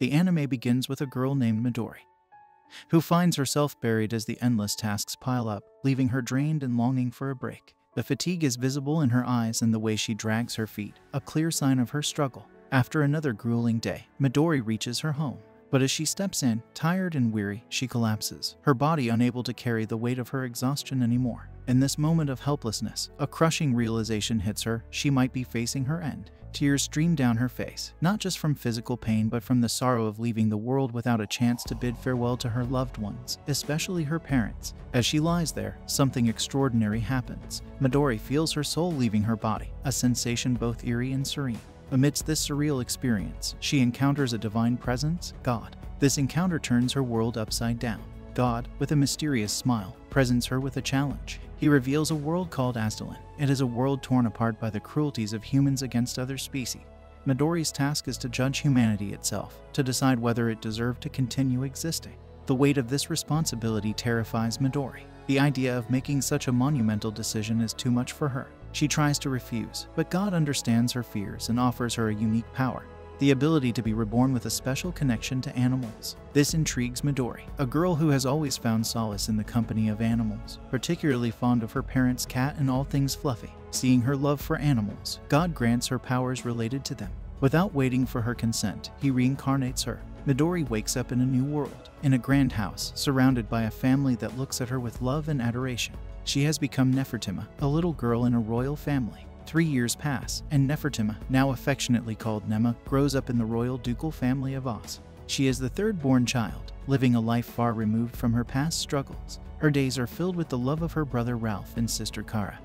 The anime begins with a girl named Midori, who finds herself buried as the endless tasks pile up, leaving her drained and longing for a break. The fatigue is visible in her eyes and the way she drags her feet, a clear sign of her struggle. After another grueling day, Midori reaches her home. But as she steps in, tired and weary, she collapses, her body unable to carry the weight of her exhaustion anymore. In this moment of helplessness, a crushing realization hits her: she might be facing her end. Tears stream down her face, not just from physical pain but from the sorrow of leaving the world without a chance to bid farewell to her loved ones, especially her parents. As she lies there, something extraordinary happens. Midori feels her soul leaving her body, a sensation both eerie and serene. Amidst this surreal experience, she encounters a divine presence, God. This encounter turns her world upside down. God, with a mysterious smile, presents her with a challenge. He reveals a world called Aztalan. It is a world torn apart by the cruelties of humans against other species. Midori's task is to judge humanity itself, to decide whether it deserved to continue existing. The weight of this responsibility terrifies Midori. The idea of making such a monumental decision is too much for her. She tries to refuse, but God understands her fears and offers her a unique power: the ability to be reborn with a special connection to animals. This intrigues Midori, a girl who has always found solace in the company of animals, particularly fond of her parents' cat and all things fluffy. Seeing her love for animals, God grants her powers related to them. Without waiting for her consent, he reincarnates her. Midori wakes up in a new world, in a grand house, surrounded by a family that looks at her with love and adoration. She has become Nefertima, a little girl in a royal family. 3 years pass, and Nefertima, now affectionately called Néma, grows up in the royal ducal family of Oz. She is the third-born child, living a life far removed from her past struggles. Her days are filled with the love of her brother Ralph and sister Kara,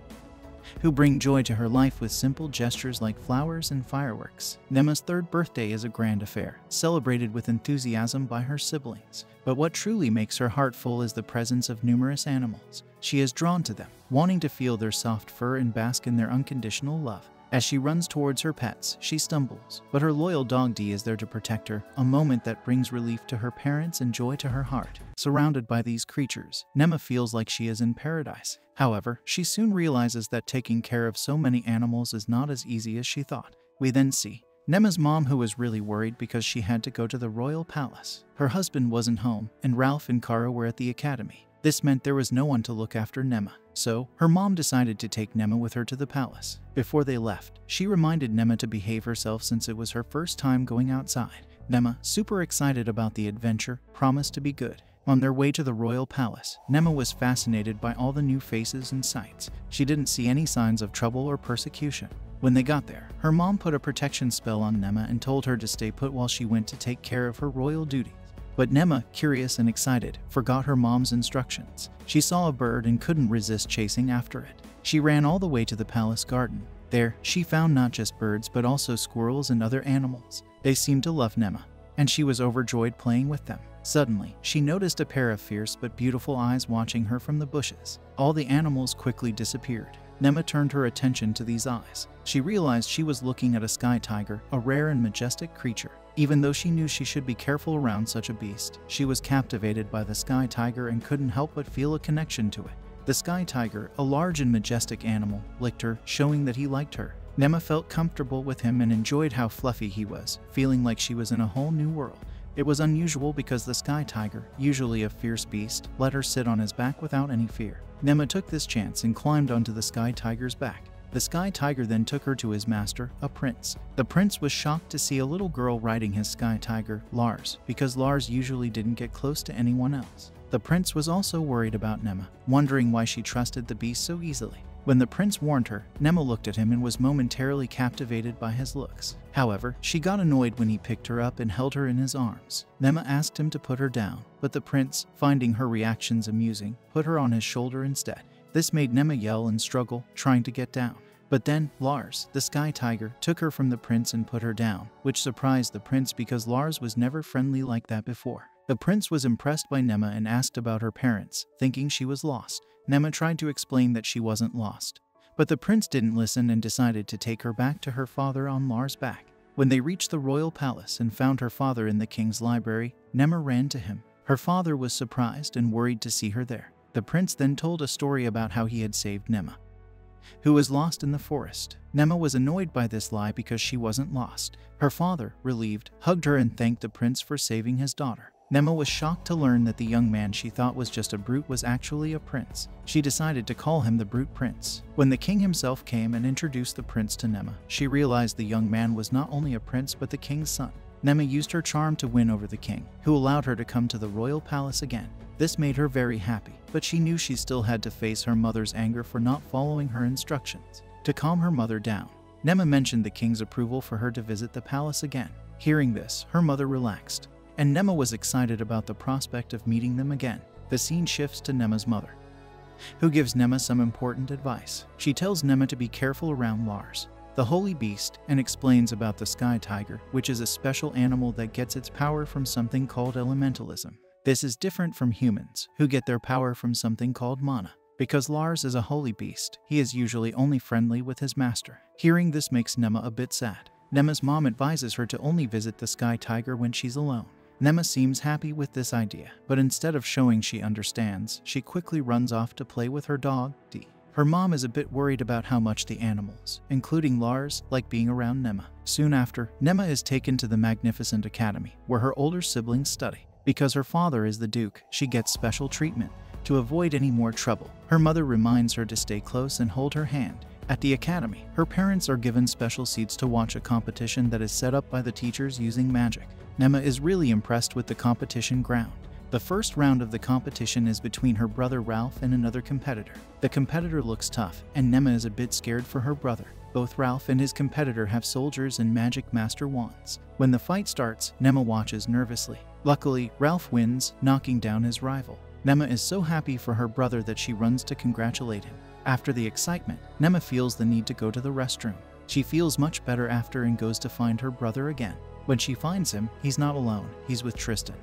who bring joy to her life with simple gestures like flowers and fireworks. Néma's third birthday is a grand affair, celebrated with enthusiasm by her siblings. But what truly makes her heart full is the presence of numerous animals. She is drawn to them, wanting to feel their soft fur and bask in their unconditional love. As she runs towards her pets, she stumbles, but her loyal dog D is there to protect her, a moment that brings relief to her parents and joy to her heart. Surrounded by these creatures, Néma feels like she is in paradise. However, she soon realizes that taking care of so many animals is not as easy as she thought. We then see Néma's mom, who was really worried because she had to go to the royal palace. Her husband wasn't home, and Ralph and Kara were at the academy. This meant there was no one to look after Néma, so her mom decided to take Néma with her to the palace. Before they left, she reminded Néma to behave herself since it was her first time going outside. Néma, super excited about the adventure, promised to be good. On their way to the royal palace, Néma was fascinated by all the new faces and sights. She didn't see any signs of trouble or persecution. When they got there, her mom put a protection spell on Néma and told her to stay put while she went to take care of her royal duties. But Néma, curious and excited, forgot her mom's instructions. She saw a bird and couldn't resist chasing after it. She ran all the way to the palace garden. There, she found not just birds but also squirrels and other animals. They seemed to love Néma, and she was overjoyed playing with them. Suddenly, she noticed a pair of fierce but beautiful eyes watching her from the bushes. All the animals quickly disappeared. Néma turned her attention to these eyes. She realized she was looking at a sky tiger, a rare and majestic creature. Even though she knew she should be careful around such a beast, she was captivated by the sky tiger and couldn't help but feel a connection to it. The sky tiger, a large and majestic animal, licked her, showing that he liked her. Néma felt comfortable with him and enjoyed how fluffy he was, feeling like she was in a whole new world. It was unusual because the sky tiger, usually a fierce beast, let her sit on his back without any fear. Néma took this chance and climbed onto the sky tiger's back. The sky tiger then took her to his master, a prince. The prince was shocked to see a little girl riding his sky tiger, Lars, because Lars usually didn't get close to anyone else. The prince was also worried about Néma, wondering why she trusted the beast so easily. When the prince warned her, Néma looked at him and was momentarily captivated by his looks. However, she got annoyed when he picked her up and held her in his arms. Néma asked him to put her down, but the prince, finding her reactions amusing, put her on his shoulder instead. This made Néma yell and struggle, trying to get down. But then, Lars, the sky tiger, took her from the prince and put her down, which surprised the prince because Lars was never friendly like that before. The prince was impressed by Néma and asked about her parents, thinking she was lost. Néma tried to explain that she wasn't lost, but the prince didn't listen and decided to take her back to her father on Lars' back. When they reached the royal palace and found her father in the king's library, Néma ran to him. Her father was surprised and worried to see her there. The prince then told a story about how he had saved Néma, who was lost in the forest. Néma was annoyed by this lie because she wasn't lost. Her father, relieved, hugged her and thanked the prince for saving his daughter. Néma was shocked to learn that the young man she thought was just a brute was actually a prince. She decided to call him the Brute Prince. When the king himself came and introduced the prince to Néma, she realized the young man was not only a prince but the king's son. Néma used her charm to win over the king, who allowed her to come to the royal palace again. This made her very happy, but she knew she still had to face her mother's anger for not following her instructions. To calm her mother down, Néma mentioned the king's approval for her to visit the palace again. Hearing this, her mother relaxed, and Néma was excited about the prospect of meeting them again. The scene shifts to Néma's mother, who gives Néma some important advice. She tells Néma to be careful around Lars, the holy beast, and explains about the sky tiger, which is a special animal that gets its power from something called elementalism. This is different from humans, who get their power from something called mana. Because Lars is a holy beast, he is usually only friendly with his master. Hearing this makes Néma a bit sad. Néma's mom advises her to only visit the sky tiger when she's alone. Néma seems happy with this idea, but instead of showing she understands, she quickly runs off to play with her dog, D. Her mom is a bit worried about how much the animals, including Lars, like being around Néma. Soon after, Néma is taken to the Magnificent Academy, where her older siblings study. Because her father is the Duke, she gets special treatment. To avoid any more trouble, her mother reminds her to stay close and hold her hand. At the academy, her parents are given special seats to watch a competition that is set up by the teachers using magic. Néma is really impressed with the competition ground. The first round of the competition is between her brother Ralph and another competitor. The competitor looks tough, and Néma is a bit scared for her brother. Both Ralph and his competitor have soldiers and magic master wands. When the fight starts, Néma watches nervously. Luckily, Ralph wins, knocking down his rival. Néma is so happy for her brother that she runs to congratulate him. After the excitement, Néma feels the need to go to the restroom. She feels much better after and goes to find her brother again. When she finds him, he's not alone, he's with Tristan,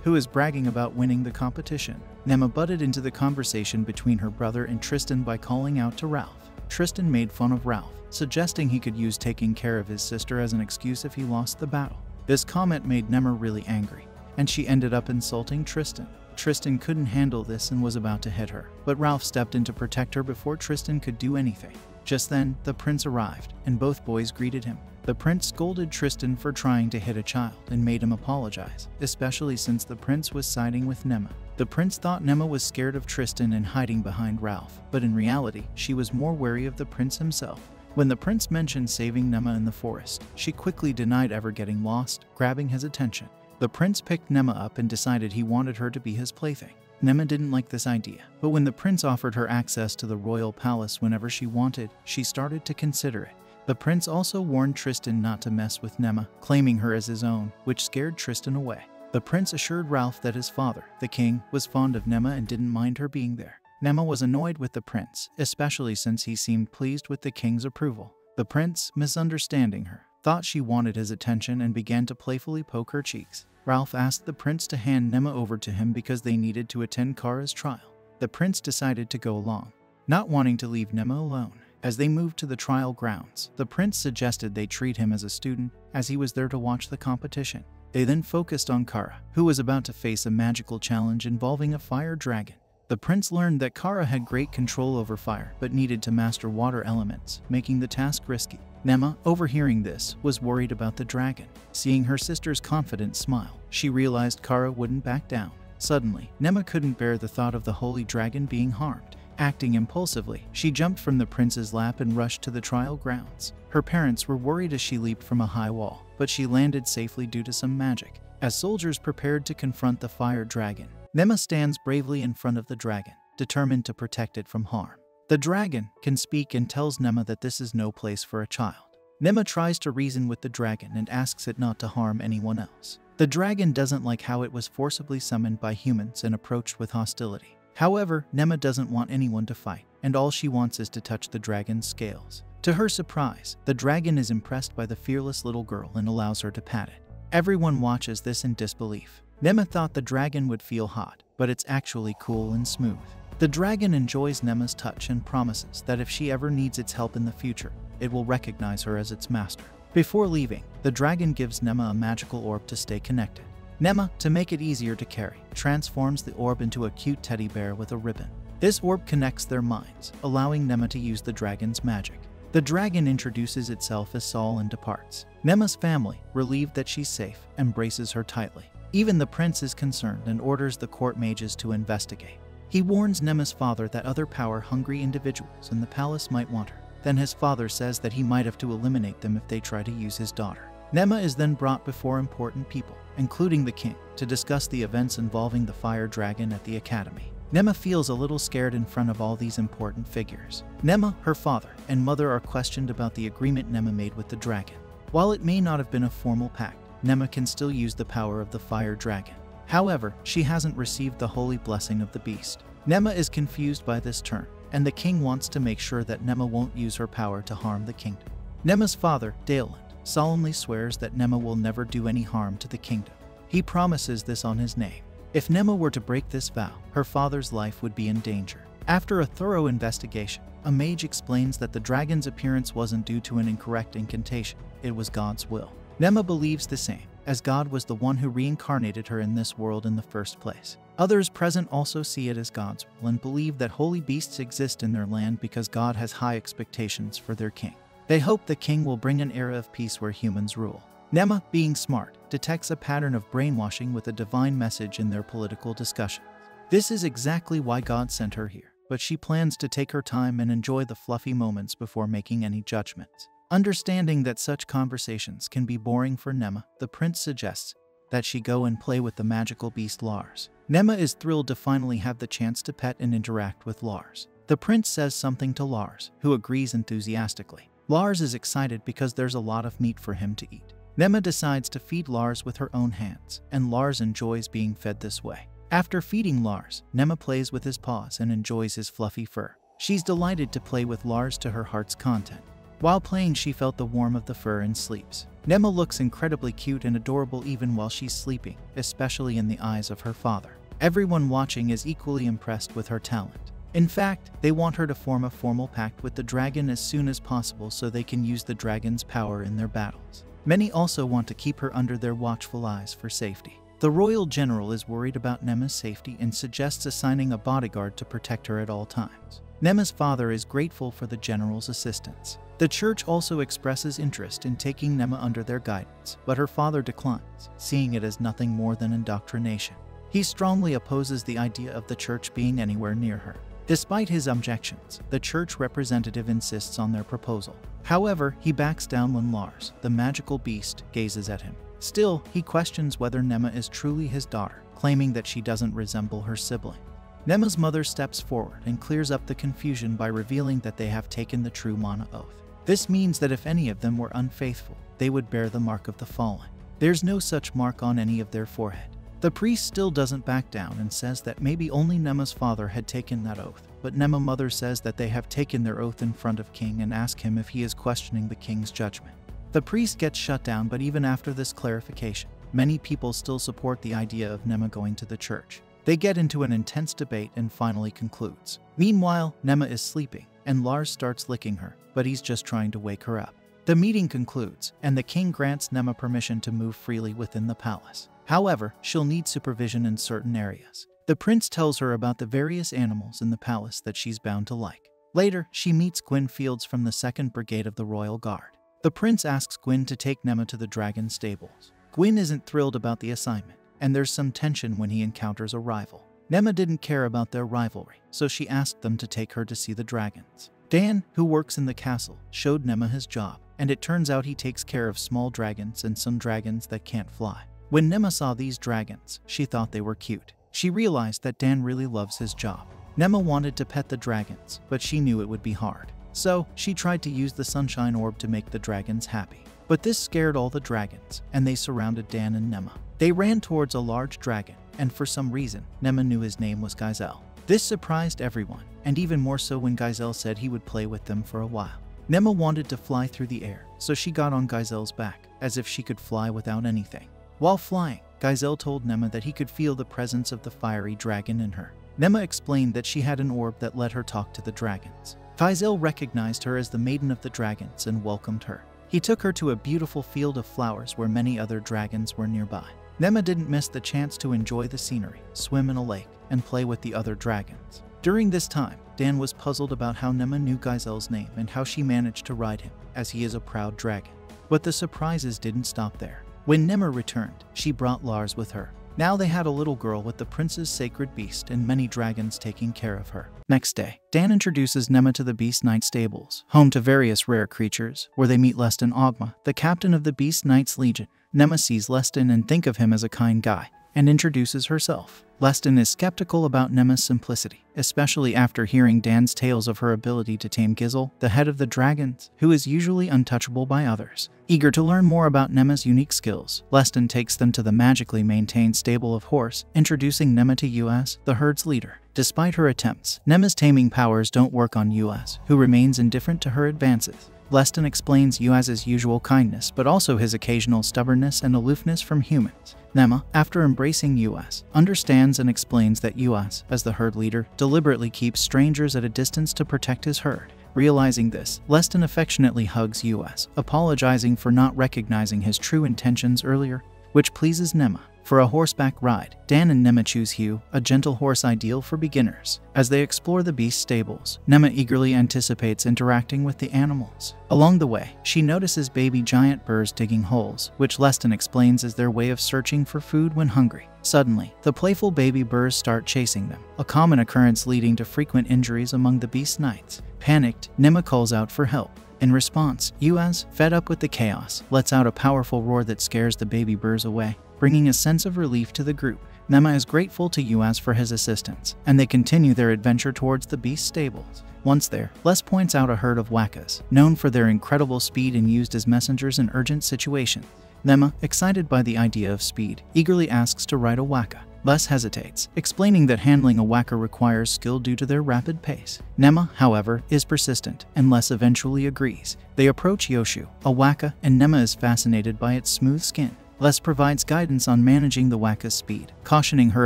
who is bragging about winning the competition. Néma butted into the conversation between her brother and Tristan by calling out to Ralph. Tristan made fun of Ralph, suggesting he could use taking care of his sister as an excuse if he lost the battle. This comment made Néma really angry, and she ended up insulting Tristan. Tristan couldn't handle this and was about to hit her, but Ralph stepped in to protect her before Tristan could do anything. Just then, the prince arrived, and both boys greeted him. The prince scolded Tristan for trying to hit a child and made him apologize, especially since the prince was siding with Néma. The prince thought Néma was scared of Tristan and hiding behind Ralph, but in reality, she was more wary of the prince himself. When the prince mentioned saving Néma in the forest, she quickly denied ever getting lost, grabbing his attention. The prince picked Néma up and decided he wanted her to be his plaything. Néma didn't like this idea, but when the prince offered her access to the royal palace whenever she wanted, she started to consider it. The prince also warned Tristan not to mess with Néma, claiming her as his own, which scared Tristan away. The prince assured Ralph that his father, the king, was fond of Néma and didn't mind her being there. Néma was annoyed with the prince, especially since he seemed pleased with the king's approval. The prince, misunderstanding her, thought she wanted his attention and began to playfully poke her cheeks. Ralph asked the prince to hand Néma over to him because they needed to attend Kara's trial. The prince decided to go along, not wanting to leave Néma alone. As they moved to the trial grounds, the prince suggested they treat him as a student, as he was there to watch the competition. They then focused on Kara, who was about to face a magical challenge involving a fire dragon. The prince learned that Kara had great control over fire, but needed to master water elements, making the task risky. Néma, overhearing this, was worried about the dragon. Seeing her sister's confident smile, she realized Kara wouldn't back down. Suddenly, Néma couldn't bear the thought of the holy dragon being harmed. Acting impulsively, she jumped from the prince's lap and rushed to the trial grounds. Her parents were worried as she leaped from a high wall, but she landed safely due to some magic. As soldiers prepared to confront the fire dragon, Néma stands bravely in front of the dragon, determined to protect it from harm. The dragon can speak and tells Néma that this is no place for a child. Néma tries to reason with the dragon and asks it not to harm anyone else. The dragon doesn't like how it was forcibly summoned by humans and approached with hostility. However, Néma doesn't want anyone to fight, and all she wants is to touch the dragon's scales. To her surprise, the dragon is impressed by the fearless little girl and allows her to pat it. Everyone watches this in disbelief. Néma thought the dragon would feel hot, but it's actually cool and smooth. The dragon enjoys Néma's touch and promises that if she ever needs its help in the future, it will recognize her as its master. Before leaving, the dragon gives Néma a magical orb to stay connected. Néma, to make it easier to carry, transforms the orb into a cute teddy bear with a ribbon. This orb connects their minds, allowing Néma to use the dragon's magic. The dragon introduces itself as Saul and departs. Néma's family, relieved that she's safe, embraces her tightly. Even the prince is concerned and orders the court mages to investigate. He warns Néma's father that other power-hungry individuals in the palace might want her. Then his father says that he might have to eliminate them if they try to use his daughter. Néma is then brought before important people, including the king, to discuss the events involving the fire dragon at the academy. Néma feels a little scared in front of all these important figures. Néma, her father, and mother are questioned about the agreement Néma made with the dragon. While it may not have been a formal pact, Néma can still use the power of the fire dragon. However, she hasn't received the holy blessing of the beast. Néma is confused by this turn, and the king wants to make sure that Néma won't use her power to harm the kingdom. Néma's father, Daeland, solemnly swears that Néma will never do any harm to the kingdom. He promises this on his name. If Néma were to break this vow, her father's life would be in danger. After a thorough investigation, a mage explains that the dragon's appearance wasn't due to an incorrect incantation, it was God's will. Néma believes the same, as God was the one who reincarnated her in this world in the first place. Others present also see it as God's will and believe that holy beasts exist in their land because God has high expectations for their king. They hope the king will bring an era of peace where humans rule. Néma, being smart, detects a pattern of brainwashing with a divine message in their political discussions. This is exactly why God sent her here, but she plans to take her time and enjoy the fluffy moments before making any judgments. Understanding that such conversations can be boring for Néma, the prince suggests that she go and play with the magical beast Lars. Néma is thrilled to finally have the chance to pet and interact with Lars. The prince says something to Lars, who agrees enthusiastically. Lars is excited because there's a lot of meat for him to eat. Néma decides to feed Lars with her own hands, and Lars enjoys being fed this way. After feeding Lars, Néma plays with his paws and enjoys his fluffy fur. She's delighted to play with Lars to her heart's content. While playing, she felt the warmth of the fur and sleeps. Néma looks incredibly cute and adorable even while she's sleeping, especially in the eyes of her father. Everyone watching is equally impressed with her talent. In fact, they want her to form a formal pact with the dragon as soon as possible so they can use the dragon's power in their battles. Many also want to keep her under their watchful eyes for safety. The royal general is worried about Néma's safety and suggests assigning a bodyguard to protect her at all times. Néma's father is grateful for the general's assistance. The church also expresses interest in taking Néma under their guidance, but her father declines, seeing it as nothing more than indoctrination. He strongly opposes the idea of the church being anywhere near her. Despite his objections, the church representative insists on their proposal. However, he backs down when Lars, the magical beast, gazes at him. Still, he questions whether Néma is truly his daughter, claiming that she doesn't resemble her sibling. Néma's mother steps forward and clears up the confusion by revealing that they have taken the true Mana oath. This means that if any of them were unfaithful, they would bear the mark of the fallen. There's no such mark on any of their forehead. The priest still doesn't back down and says that maybe only Néma's father had taken that oath, but Néma's mother says that they have taken their oath in front of King and ask him if he is questioning the king's judgment. The priest gets shut down, but even after this clarification, many people still support the idea of Néma going to the church. They get into an intense debate and finally concludes. Meanwhile, Néma is sleeping, and Lars starts licking her, but he's just trying to wake her up. The meeting concludes, and the king grants Néma permission to move freely within the palace. However, she'll need supervision in certain areas. The prince tells her about the various animals in the palace that she's bound to like. Later, she meets Gwyn Fields from the 2nd Brigade of the Royal Guard. The prince asks Gwyn to take Néma to the dragon stables. Gwyn isn't thrilled about the assignment, and there's some tension when he encounters a rival. Néma didn't care about their rivalry, so she asked them to take her to see the dragons. Dan, who works in the castle, showed Néma his job, and it turns out he takes care of small dragons and some dragons that can't fly. When Néma saw these dragons, she thought they were cute. She realized that Dan really loves his job. Néma wanted to pet the dragons, but she knew it would be hard. So, she tried to use the sunshine orb to make the dragons happy. But this scared all the dragons, and they surrounded Dan and Néma. They ran towards a large dragon, and for some reason, Néma knew his name was Gaizel. This surprised everyone, and even more so when Gaizel said he would play with them for a while. Néma wanted to fly through the air, so she got on Gaizel's back, as if she could fly without anything. While flying, Gaizel told Néma that he could feel the presence of the fiery dragon in her. Néma explained that she had an orb that let her talk to the dragons. Gaizel recognized her as the Maiden of the Dragons and welcomed her. He took her to a beautiful field of flowers where many other dragons were nearby. Néma didn't miss the chance to enjoy the scenery, swim in a lake, and play with the other dragons. During this time, Dan was puzzled about how Néma knew Giselle's name and how she managed to ride him, as he is a proud dragon. But the surprises didn't stop there. When Néma returned, she brought Lars with her. Now they had a little girl with the prince's sacred beast and many dragons taking care of her. Next day, Dan introduces Néma to the Beast Knight stables, home to various rare creatures, where they meet Leston Ogma, the captain of the Beast Knights Legion. Néma sees Leston and thinks of him as a kind guy, and introduces herself. Leston is skeptical about Néma's simplicity, especially after hearing Dan's tales of her ability to tame Giselle, the head of the dragons, who is usually untouchable by others. Eager to learn more about Néma's unique skills, Leston takes them to the magically maintained stable of horse, introducing Néma to US, the herd's leader. Despite her attempts, Néma's taming powers don't work on US, who remains indifferent to her advances. Leston explains Yuaz's usual kindness, but also his occasional stubbornness and aloofness from humans. Néma, after embracing Yuaz, understands and explains that Yuaz, as the herd leader, deliberately keeps strangers at a distance to protect his herd. Realizing this, Leston affectionately hugs Yuaz, apologizing for not recognizing his true intentions earlier, which pleases Néma. For a horseback ride, Dan and Néma choose Hugh, a gentle horse ideal for beginners. As they explore the beast stables, Néma eagerly anticipates interacting with the animals. Along the way, she notices baby giant birds digging holes, which Leston explains is their way of searching for food when hungry. Suddenly, the playful baby birds start chasing them, a common occurrence leading to frequent injuries among the Beast Knights. Panicked, Néma calls out for help. In response, Yuaz, fed up with the chaos, lets out a powerful roar that scares the baby birds away, bringing a sense of relief to the group. Néma is grateful to Yuaz for his assistance, and they continue their adventure towards the beast stables. Once there, Les points out a herd of wakas, known for their incredible speed and used as messengers in urgent situations. Néma, excited by the idea of speed, eagerly asks to ride a waka. Les hesitates, explaining that handling a waka requires skill due to their rapid pace. Néma, however, is persistent, and Les eventually agrees. They approach Yoshu, a waka, and Néma is fascinated by its smooth skin. Les provides guidance on managing the waka's speed, cautioning her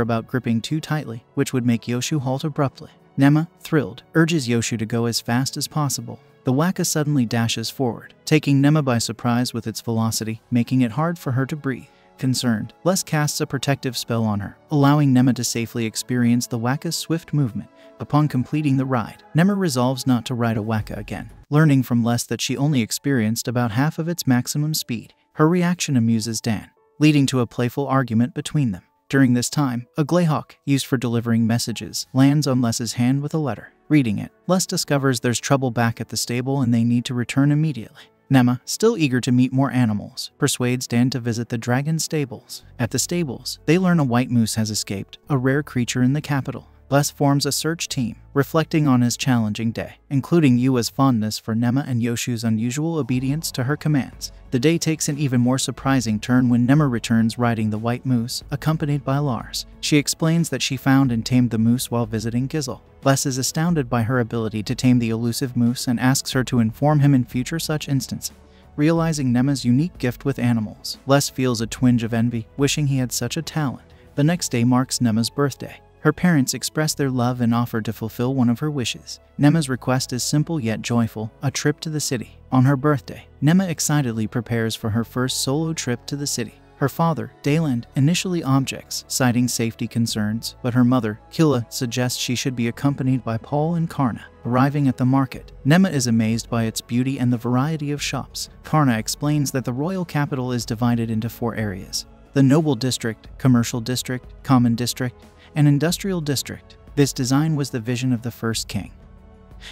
about gripping too tightly, which would make Yoshu halt abruptly. Néma, thrilled, urges Yoshu to go as fast as possible. The waka suddenly dashes forward, taking Néma by surprise with its velocity, making it hard for her to breathe. Concerned, Les casts a protective spell on her, allowing Néma to safely experience the waka's swift movement. Upon completing the ride, Néma resolves not to ride a waka again, learning from Les that she only experienced about half of its maximum speed. Her reaction amuses Dan, leading to a playful argument between them. During this time, a Greyhawk, used for delivering messages, lands on Les's hand with a letter. Reading it, Les discovers there's trouble back at the stable and they need to return immediately. Néma, still eager to meet more animals, persuades Dan to visit the dragon stables. At the stables, they learn a white moose has escaped, a rare creature in the capital. Les forms a search team, reflecting on his challenging day, including Yua's fondness for Néma and Yoshu's unusual obedience to her commands. The day takes an even more surprising turn when Néma returns riding the white moose, accompanied by Lars. She explains that she found and tamed the moose while visiting Giselle. Les is astounded by her ability to tame the elusive moose and asks her to inform him in future such instances. Realizing Néma's unique gift with animals, Les feels a twinge of envy, wishing he had such a talent. The next day marks Néma's birthday. Her parents express their love and offer to fulfill one of her wishes. Néma's request is simple yet joyful, a trip to the city. On her birthday, Néma excitedly prepares for her first solo trip to the city. Her father, Dayland, initially objects, citing safety concerns, but her mother, Killa, suggests she should be accompanied by Paul and Karna. Arriving at the market, Néma is amazed by its beauty and the variety of shops. Karna explains that the royal capital is divided into 4 areas: the Noble District, Commercial District, Common District, and Industrial District. This design was the vision of the first king,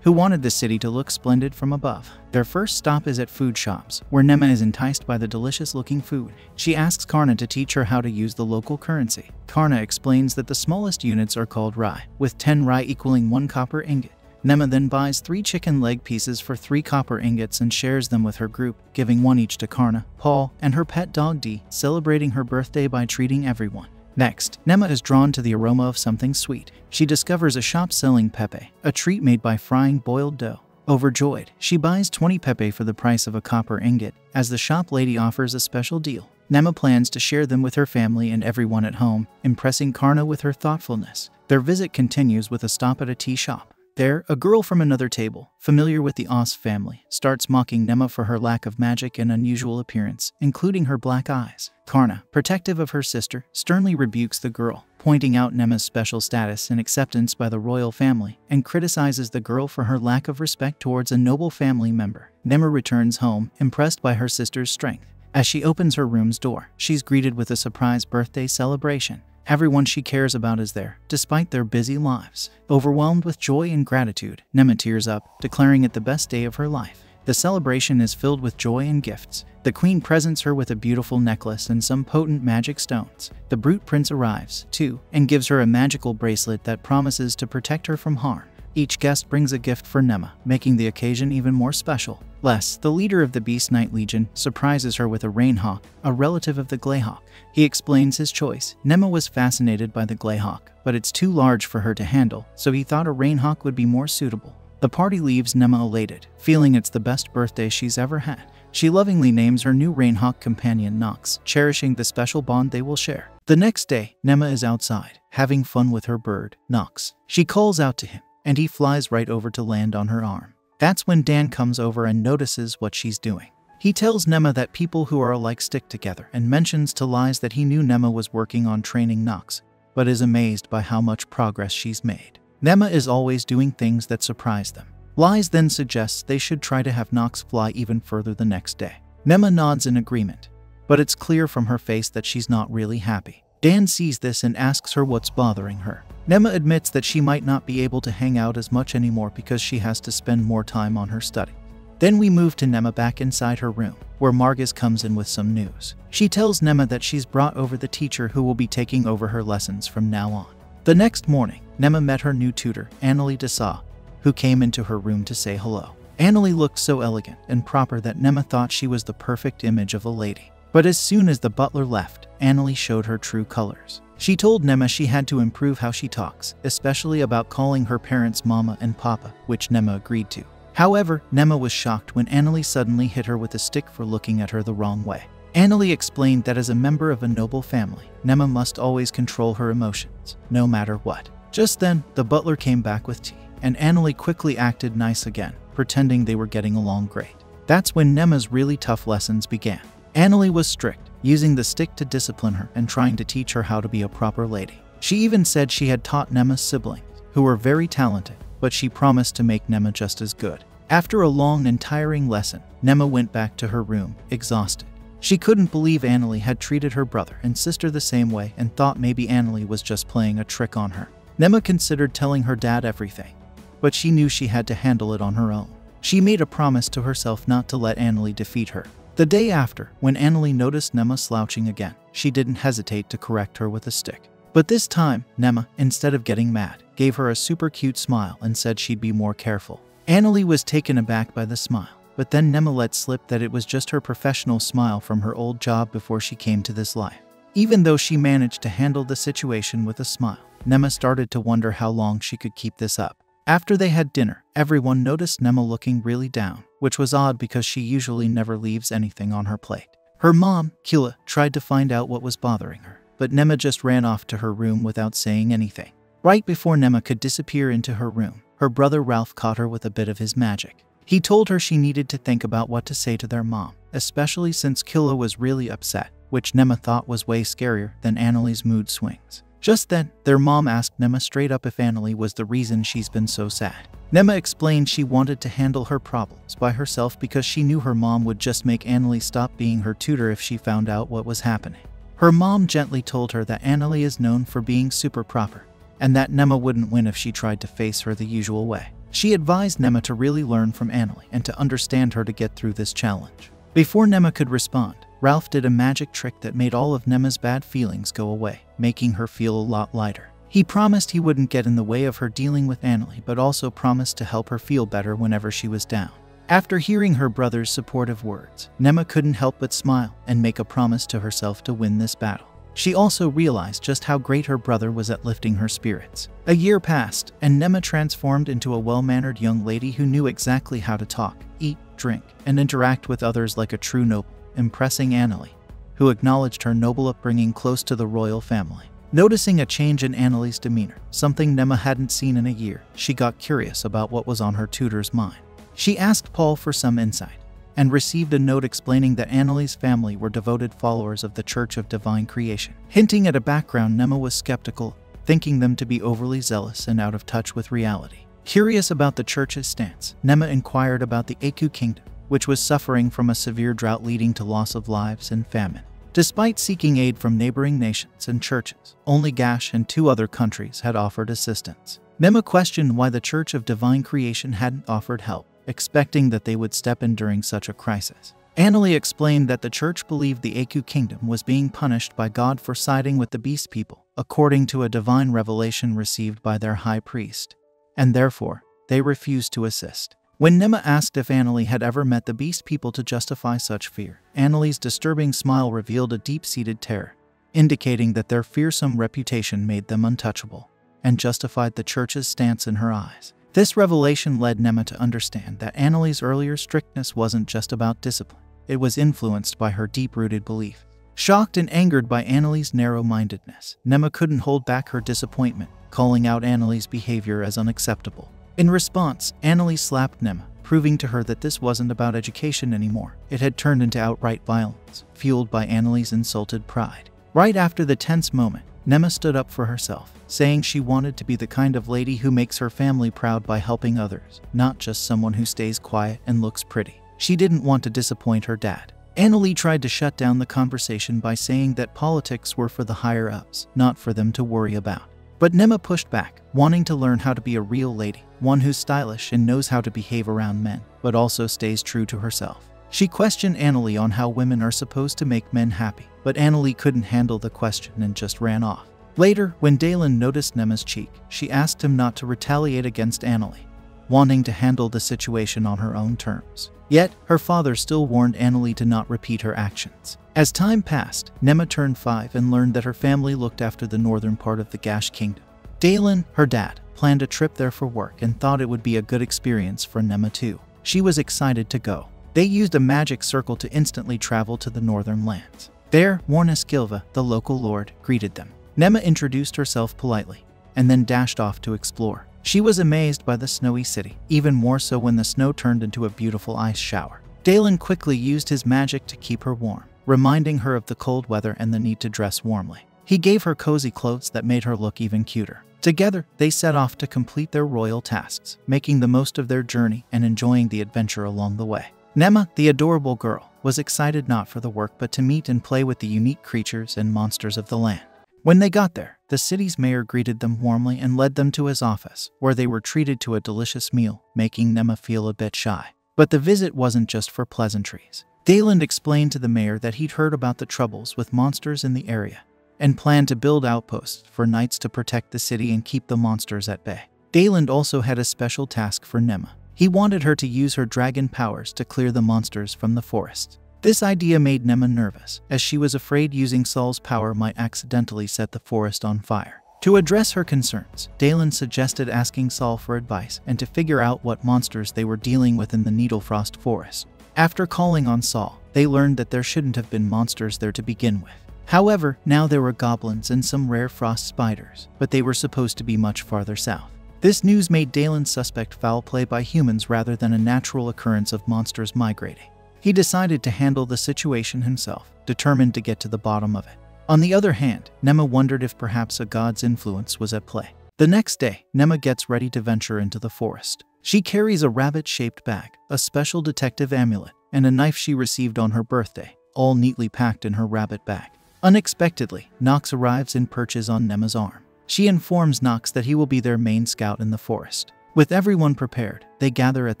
who wanted the city to look splendid from above. Their first stop is at food shops, where Néma is enticed by the delicious-looking food. She asks Karna to teach her how to use the local currency. Karna explains that the smallest units are called rai, with 10 rai equaling 1 copper ingot. Néma then buys 3 chicken leg pieces for 3 copper ingots and shares them with her group, giving 1 each to Karna, Paul, and her pet dog D, celebrating her birthday by treating everyone. Next, Néma is drawn to the aroma of something sweet. She discovers a shop selling pepe, a treat made by frying boiled dough. Overjoyed, she buys 20 pepe for the price of a copper ingot, as the shop lady offers a special deal. Néma plans to share them with her family and everyone at home, impressing Karna with her thoughtfulness. Their visit continues with a stop at a tea shop. There, a girl from another table, familiar with the Os family, starts mocking Néma for her lack of magic and unusual appearance, including her black eyes. Karna, protective of her sister, sternly rebukes the girl, pointing out Néma's special status and acceptance by the royal family, and criticizes the girl for her lack of respect towards a noble family member. Néma returns home, impressed by her sister's strength. As she opens her room's door, she's greeted with a surprise birthday celebration. Everyone she cares about is there, despite their busy lives. Overwhelmed with joy and gratitude, Néma tears up, declaring it the best day of her life. The celebration is filled with joy and gifts. The queen presents her with a beautiful necklace and some potent magic stones. The brute prince arrives, too, and gives her a magical bracelet that promises to protect her from harm. Each guest brings a gift for Néma, making the occasion even more special. Les, the leader of the Beast Knight Legion, surprises her with a rainhawk, a relative of the Greyhawk. He explains his choice. Néma was fascinated by the Greyhawk, but it's too large for her to handle, so he thought a rainhawk would be more suitable. The party leaves Néma elated, feeling it's the best birthday she's ever had. She lovingly names her new rainhawk companion Nox, cherishing the special bond they will share. The next day, Néma is outside, having fun with her bird, Nox. She calls out to him, and he flies right over to land on her arm. That's when Dan comes over and notices what she's doing. He tells Néma that people who are alike stick together and mentions to Lies that he knew Néma was working on training Nox, but is amazed by how much progress she's made. Néma is always doing things that surprise them. Lies then suggests they should try to have Nox fly even further the next day. Néma nods in agreement, but it's clear from her face that she's not really happy. Dan sees this and asks her what's bothering her. Néma admits that she might not be able to hang out as much anymore because she has to spend more time on her study. Then we move to Néma back inside her room, where Margus comes in with some news. She tells Néma that she's brought over the teacher who will be taking over her lessons from now on. The next morning, Néma met her new tutor, Annalie Dessa, who came into her room to say hello. Annalie looked so elegant and proper that Néma thought she was the perfect image of a lady. But as soon as the butler left, Annalie showed her true colors. She told Néma she had to improve how she talks, especially about calling her parents Mama and Papa, which Néma agreed to. However, Néma was shocked when Annalie suddenly hit her with a stick for looking at her the wrong way. Annalie explained that as a member of a noble family, Néma must always control her emotions, no matter what. Just then, the butler came back with tea, and Annalie quickly acted nice again, pretending they were getting along great. That's when Néma's really tough lessons began. Annalie was strict, using the stick to discipline her and trying to teach her how to be a proper lady. She even said she had taught Néma's siblings, who were very talented, but she promised to make Néma just as good. After a long and tiring lesson, Néma went back to her room, exhausted. She couldn't believe Annalie had treated her brother and sister the same way and thought maybe Annalie was just playing a trick on her. Néma considered telling her dad everything, but she knew she had to handle it on her own. She made a promise to herself not to let Annalie defeat her. The day after, when Annalie noticed Néma slouching again, she didn't hesitate to correct her with a stick. But this time, Néma, instead of getting mad, gave her a super cute smile and said she'd be more careful. Annalie was taken aback by the smile, but then Néma let slip that it was just her professional smile from her old job before she came to this life. Even though she managed to handle the situation with a smile, Néma started to wonder how long she could keep this up. After they had dinner, everyone noticed Néma looking really down, which was odd because she usually never leaves anything on her plate. Her mom, Killa, tried to find out what was bothering her, but Néma just ran off to her room without saying anything. Right before Néma could disappear into her room, her brother Ralph caught her with a bit of his magic. He told her she needed to think about what to say to their mom, especially since Killa was really upset, which Néma thought was way scarier than Annalie's mood swings. Just then, their mom asked Néma straight up if Annalie was the reason she's been so sad. Néma explained she wanted to handle her problems by herself because she knew her mom would just make Annalie stop being her tutor if she found out what was happening. Her mom gently told her that Annalie is known for being super proper, and that Néma wouldn't win if she tried to face her the usual way. She advised Néma to really learn from Annalie and to understand her to get through this challenge. Before Néma could respond, Ralph did a magic trick that made all of Néma's bad feelings go away, making her feel a lot lighter. He promised he wouldn't get in the way of her dealing with Annalie, but also promised to help her feel better whenever she was down. After hearing her brother's supportive words, Néma couldn't help but smile and make a promise to herself to win this battle. She also realized just how great her brother was at lifting her spirits. A year passed, and Néma transformed into a well-mannered young lady who knew exactly how to talk, eat, drink, and interact with others like a true noble, impressing Annalie, who acknowledged her noble upbringing close to the royal family. Noticing a change in Annalie's demeanor, something Néma hadn't seen in a year, she got curious about what was on her tutor's mind. She asked Paul for some insight, and received a note explaining that Annalie's family were devoted followers of the Church of Divine Creation. Hinting at a background Néma was skeptical, thinking them to be overly zealous and out of touch with reality. Curious about the church's stance, Néma inquired about the Aku kingdom, which was suffering from a severe drought leading to loss of lives and famine. Despite seeking aid from neighboring nations and churches, only Gash and 2 other countries had offered assistance. Néma questioned why the Church of Divine Creation hadn't offered help, expecting that they would step in during such a crisis. Annalie explained that the church believed the Aku kingdom was being punished by God for siding with the beast people, according to a divine revelation received by their high priest, and therefore, they refused to assist. When Néma asked if Annalie had ever met the beast people to justify such fear, Annalie's disturbing smile revealed a deep-seated terror, indicating that their fearsome reputation made them untouchable, and justified the church's stance in her eyes. This revelation led Néma to understand that Annalie's earlier strictness wasn't just about discipline. It was influenced by her deep-rooted belief. Shocked and angered by Annalie's narrow-mindedness, Néma couldn't hold back her disappointment, calling out Annalie's behavior as unacceptable. In response, Annalie slapped Néma, proving to her that this wasn't about education anymore. It had turned into outright violence, fueled by Annalie's insulted pride. Right after the tense moment, Néma stood up for herself, saying she wanted to be the kind of lady who makes her family proud by helping others, not just someone who stays quiet and looks pretty. She didn't want to disappoint her dad. Annalie tried to shut down the conversation by saying that politics were for the higher-ups, not for them to worry about. But Néma pushed back, wanting to learn how to be a real lady, one who's stylish and knows how to behave around men, but also stays true to herself. She questioned Annalie on how women are supposed to make men happy, but Annalie couldn't handle the question and just ran off. Later, when Dalen noticed Néma's cheek, she asked him not to retaliate against Annalie, wanting to handle the situation on her own terms. Yet, her father still warned Annalie to not repeat her actions. As time passed, Néma turned 5 and learned that her family looked after the northern part of the Gash kingdom. Dalen, her dad, planned a trip there for work and thought it would be a good experience for Néma too. She was excited to go. They used a magic circle to instantly travel to the northern lands. There, Warneskilva, the local lord, greeted them. Néma introduced herself politely, and then dashed off to explore. She was amazed by the snowy city, even more so when the snow turned into a beautiful ice shower. Dalen quickly used his magic to keep her warm, reminding her of the cold weather and the need to dress warmly. He gave her cozy clothes that made her look even cuter. Together, they set off to complete their royal tasks, making the most of their journey and enjoying the adventure along the way. Néma, the adorable girl, was excited not for the work but to meet and play with the unique creatures and monsters of the land. When they got there, the city's mayor greeted them warmly and led them to his office, where they were treated to a delicious meal, making Néma feel a bit shy. But the visit wasn't just for pleasantries. Dalen explained to the mayor that he'd heard about the troubles with monsters in the area, and planned to build outposts for knights to protect the city and keep the monsters at bay. Dalen also had a special task for Néma. He wanted her to use her dragon powers to clear the monsters from the forest. This idea made Néma nervous, as she was afraid using Saul's power might accidentally set the forest on fire. To address her concerns, Dalen suggested asking Saul for advice and to figure out what monsters they were dealing with in the Needlefrost forest. After calling on Saul, they learned that there shouldn't have been monsters there to begin with. However, now there were goblins and some rare frost spiders, but they were supposed to be much farther south. This news made Dalen suspect foul play by humans rather than a natural occurrence of monsters migrating. He decided to handle the situation himself, determined to get to the bottom of it. On the other hand, Néma wondered if perhaps a god's influence was at play. The next day, Néma gets ready to venture into the forest. She carries a rabbit-shaped bag, a special detective amulet, and a knife she received on her birthday, all neatly packed in her rabbit bag. Unexpectedly, Nox arrives and perches on Néma's arm. She informs Nox that he will be their main scout in the forest. With everyone prepared, they gather at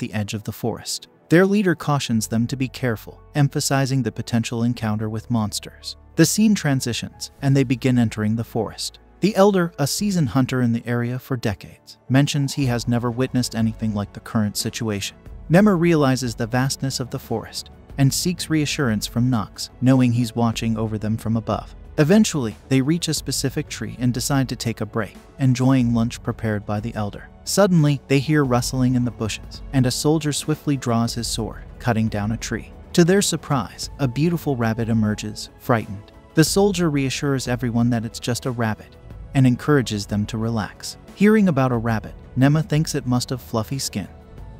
the edge of the forest. Their leader cautions them to be careful, emphasizing the potential encounter with monsters. The scene transitions, and they begin entering the forest. The elder, a seasoned hunter in the area for decades, mentions he has never witnessed anything like the current situation. Néma realizes the vastness of the forest, and seeks reassurance from Nox, knowing he's watching over them from above. Eventually, they reach a specific tree and decide to take a break, enjoying lunch prepared by the elder. Suddenly, they hear rustling in the bushes, and a soldier swiftly draws his sword, cutting down a tree. To their surprise, a beautiful rabbit emerges, frightened. The soldier reassures everyone that it's just a rabbit, and encourages them to relax. Hearing about a rabbit, Néma thinks it must have fluffy skin,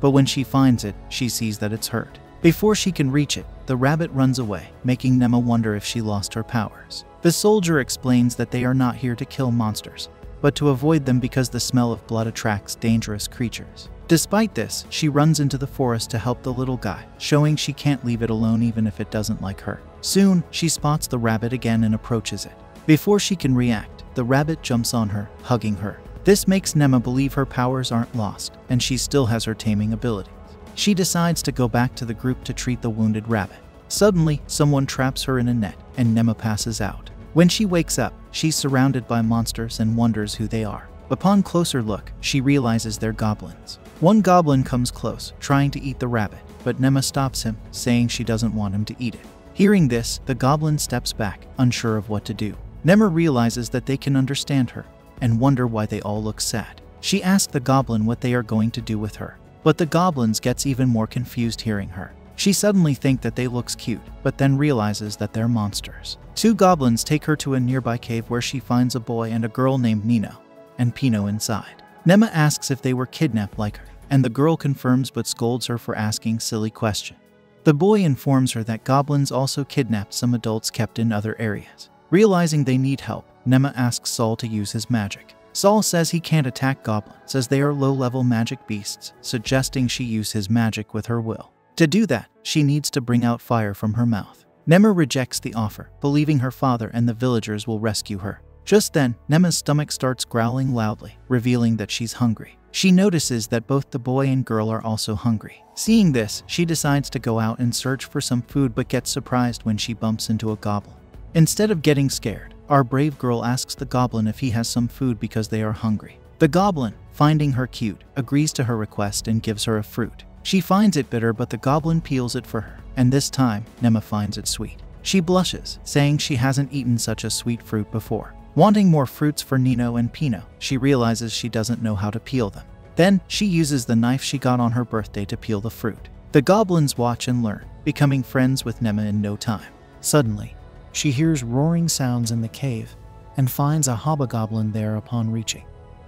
but when she finds it, she sees that it's hurt. Before she can reach it, the rabbit runs away, making Néma wonder if she lost her powers. The soldier explains that they are not here to kill monsters, but to avoid them because the smell of blood attracts dangerous creatures. Despite this, she runs into the forest to help the little guy, showing she can't leave it alone even if it doesn't like her. Soon, she spots the rabbit again and approaches it. Before she can react, the rabbit jumps on her, hugging her. This makes Néma believe her powers aren't lost, and she still has her taming abilities. She decides to go back to the group to treat the wounded rabbit. Suddenly, someone traps her in a net, and Néma passes out. When she wakes up, she's surrounded by monsters and wonders who they are. Upon closer look, she realizes they're goblins. One goblin comes close, trying to eat the rabbit, but Néma stops him, saying she doesn't want him to eat it. Hearing this, the goblin steps back, unsure of what to do. Néma realizes that they can understand her, and wonder why they all look sad. She asks the goblin what they are going to do with her, but the goblins gets even more confused hearing her. She suddenly thinks that they looks cute, but then realizes that they're monsters. Two goblins take her to a nearby cave where she finds a boy and a girl named Nino, and Pino inside. Néma asks if they were kidnapped like her, and the girl confirms but scolds her for asking silly questions. The boy informs her that goblins also kidnapped some adults kept in other areas. Realizing they need help, Néma asks Saul to use his magic. Saul says he can't attack goblins as they are low-level magic beasts, suggesting she use his magic with her will. To do that, she needs to bring out fire from her mouth. Néma rejects the offer, believing her father and the villagers will rescue her. Just then, Nema's stomach starts growling loudly, revealing that she's hungry. She notices that both the boy and girl are also hungry. Seeing this, she decides to go out and search for some food but gets surprised when she bumps into a goblin. Instead of getting scared, our brave girl asks the goblin if he has some food because they are hungry. The goblin, finding her cute, agrees to her request and gives her a fruit. She finds it bitter but the goblin peels it for her, and this time, Néma finds it sweet. She blushes, saying she hasn't eaten such a sweet fruit before. Wanting more fruits for Nino and Pino, she realizes she doesn't know how to peel them. Then, she uses the knife she got on her birthday to peel the fruit. The goblins watch and learn, becoming friends with Néma in no time. Suddenly, she hears roaring sounds in the cave and finds a hobgoblin there upon reaching.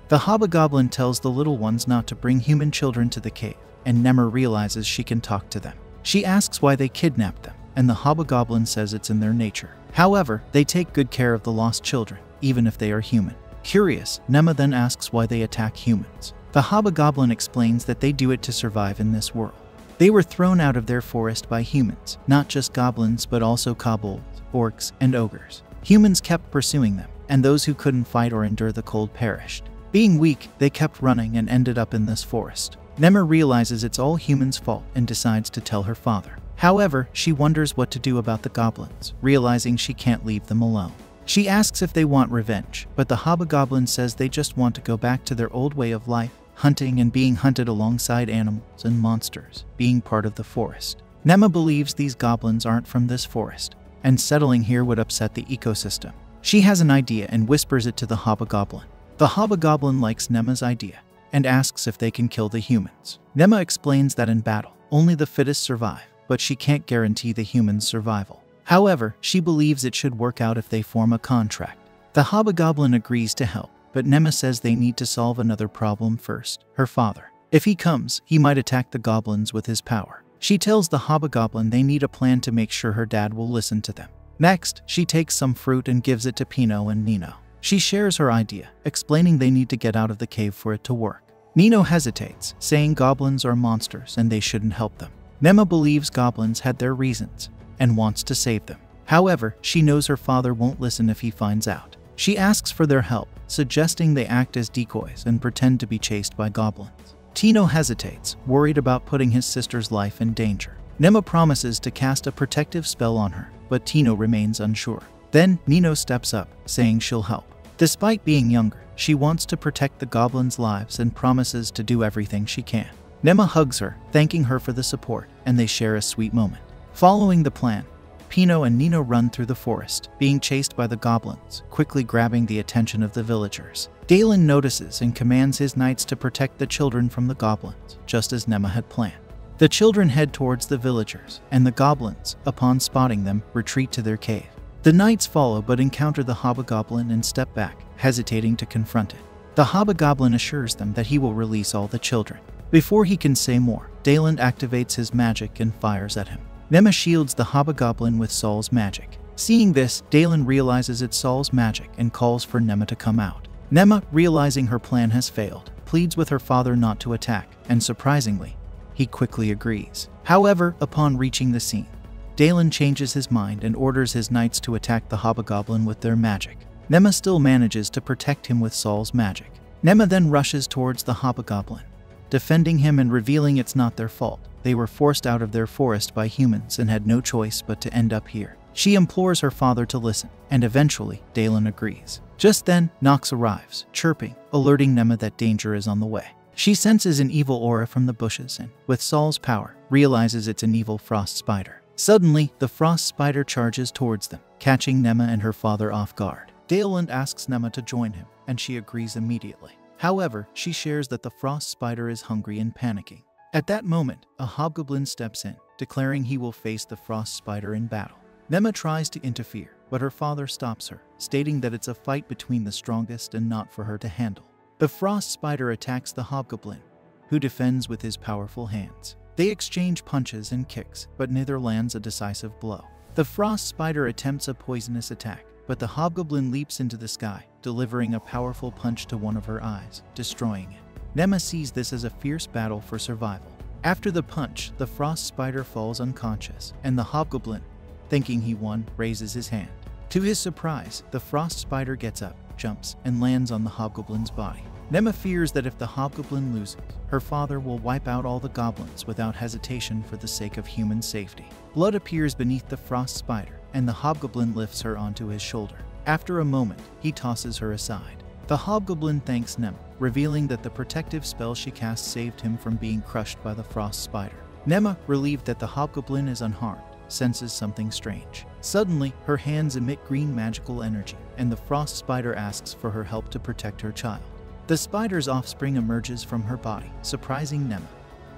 The hobgoblin tells the little ones not to bring human children to the cave, and Néma realizes she can talk to them. She asks why they kidnapped them, and the hobgoblin says it's in their nature. However, they take good care of the lost children, even if they are human. Curious, Néma then asks why they attack humans. The hobgoblin explains that they do it to survive in this world. They were thrown out of their forest by humans, not just goblins but also kobolds, orcs, and ogres. Humans kept pursuing them, and those who couldn't fight or endure the cold perished. Being weak, they kept running and ended up in this forest. Néma realizes it's all humans' fault and decides to tell her father. However, she wonders what to do about the goblins, realizing she can't leave them alone. She asks if they want revenge, but the hobgoblin says they just want to go back to their old way of life, hunting and being hunted alongside animals and monsters, being part of the forest. Néma believes these goblins aren't from this forest, and settling here would upset the ecosystem. She has an idea and whispers it to the hobgoblin. The hobgoblin likes Néma's idea and asks if they can kill the humans. Néma explains that in battle, only the fittest survive, but she can't guarantee the humans' survival. However, she believes it should work out if they form a contract. The hobgoblin agrees to help, but Néma says they need to solve another problem first, her father. If he comes, he might attack the goblins with his power. She tells the hobgoblin they need a plan to make sure her dad will listen to them. Next, she takes some fruit and gives it to Pino and Nino. She shares her idea, explaining they need to get out of the cave for it to work. Nino hesitates, saying goblins are monsters and they shouldn't help them. Néma believes goblins had their reasons and wants to save them. However, she knows her father won't listen if he finds out. She asks for their help, suggesting they act as decoys and pretend to be chased by goblins. Tino hesitates, worried about putting his sister's life in danger. Néma promises to cast a protective spell on her, but Tino remains unsure. Then, Nino steps up, saying she'll help. Despite being younger, she wants to protect the goblins' lives and promises to do everything she can. Néma hugs her, thanking her for the support, and they share a sweet moment. Following the plan, Pino and Nino run through the forest, being chased by the goblins, quickly grabbing the attention of the villagers. Dalen notices and commands his knights to protect the children from the goblins, just as Néma had planned. The children head towards the villagers, and the goblins, upon spotting them, retreat to their cave. The knights follow but encounter the hobgoblin and step back, hesitating to confront it. The hobgoblin assures them that he will release all the children. Before he can say more, Dayland activates his magic and fires at him. Néma shields the hobgoblin with Saul's magic. Seeing this, Dayland realizes it's Saul's magic and calls for Néma to come out. Néma, realizing her plan has failed, pleads with her father not to attack, and surprisingly, he quickly agrees. However, upon reaching the scene, Dayland changes his mind and orders his knights to attack the hobgoblin with their magic. Néma still manages to protect him with Saul's magic. Néma then rushes towards the hobgoblin, defending him and revealing it's not their fault. They were forced out of their forest by humans and had no choice but to end up here. She implores her father to listen, and eventually, Dayland agrees. Just then, Nox arrives, chirping, alerting Néma that danger is on the way. She senses an evil aura from the bushes and, with Saul's power, realizes it's an evil frost spider. Suddenly, the frost spider charges towards them, catching Néma and her father off guard. Dayland asks Néma to join him, and she agrees immediately. However, she shares that the frost spider is hungry and panicking. At that moment, a hobgoblin steps in, declaring he will face the frost spider in battle. Néma tries to interfere, but her father stops her, stating that it's a fight between the strongest and not for her to handle. The frost spider attacks the hobgoblin, who defends with his powerful hands. They exchange punches and kicks, but neither lands a decisive blow. The frost spider attempts a poisonous attack, but the hobgoblin leaps into the sky, delivering a powerful punch to one of her eyes, destroying it. Néma sees this as a fierce battle for survival. After the punch, the frost spider falls unconscious, and the hobgoblin, thinking he won, raises his hand. To his surprise, the frost spider gets up, jumps, and lands on the hobgoblin's body. Néma fears that if the hobgoblin loses, her father will wipe out all the goblins without hesitation for the sake of human safety. Blood appears beneath the frost spider, and the hobgoblin lifts her onto his shoulder. After a moment, he tosses her aside. The hobgoblin thanks Néma, revealing that the protective spell she cast saved him from being crushed by the frost spider. Néma, relieved that the hobgoblin is unharmed, senses something strange. Suddenly, her hands emit green magical energy, and the frost spider asks for her help to protect her child. The spider's offspring emerges from her body, surprising Néma,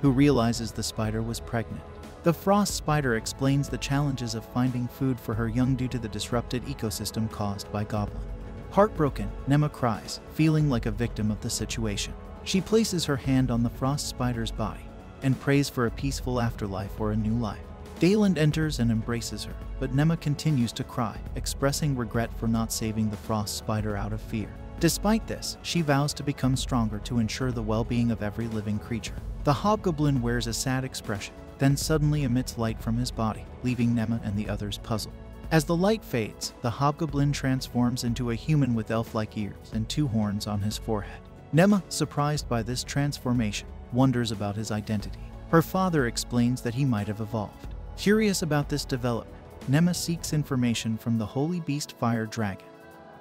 who realizes the spider was pregnant. The frost spider explains the challenges of finding food for her young due to the disrupted ecosystem caused by goblin. Heartbroken, Néma cries, feeling like a victim of the situation. She places her hand on the frost spider's body and prays for a peaceful afterlife or a new life. Dayland enters and embraces her, but Néma continues to cry, expressing regret for not saving the frost spider out of fear. Despite this, she vows to become stronger to ensure the well-being of every living creature. The hobgoblin wears a sad expression, then suddenly emits light from his body, leaving Néma and the others puzzled. As the light fades, the hobgoblin transforms into a human with elf-like ears and 2 horns on his forehead. Néma, surprised by this transformation, wonders about his identity. Her father explains that he might have evolved. Curious about this development, Néma seeks information from the holy beast fire dragon,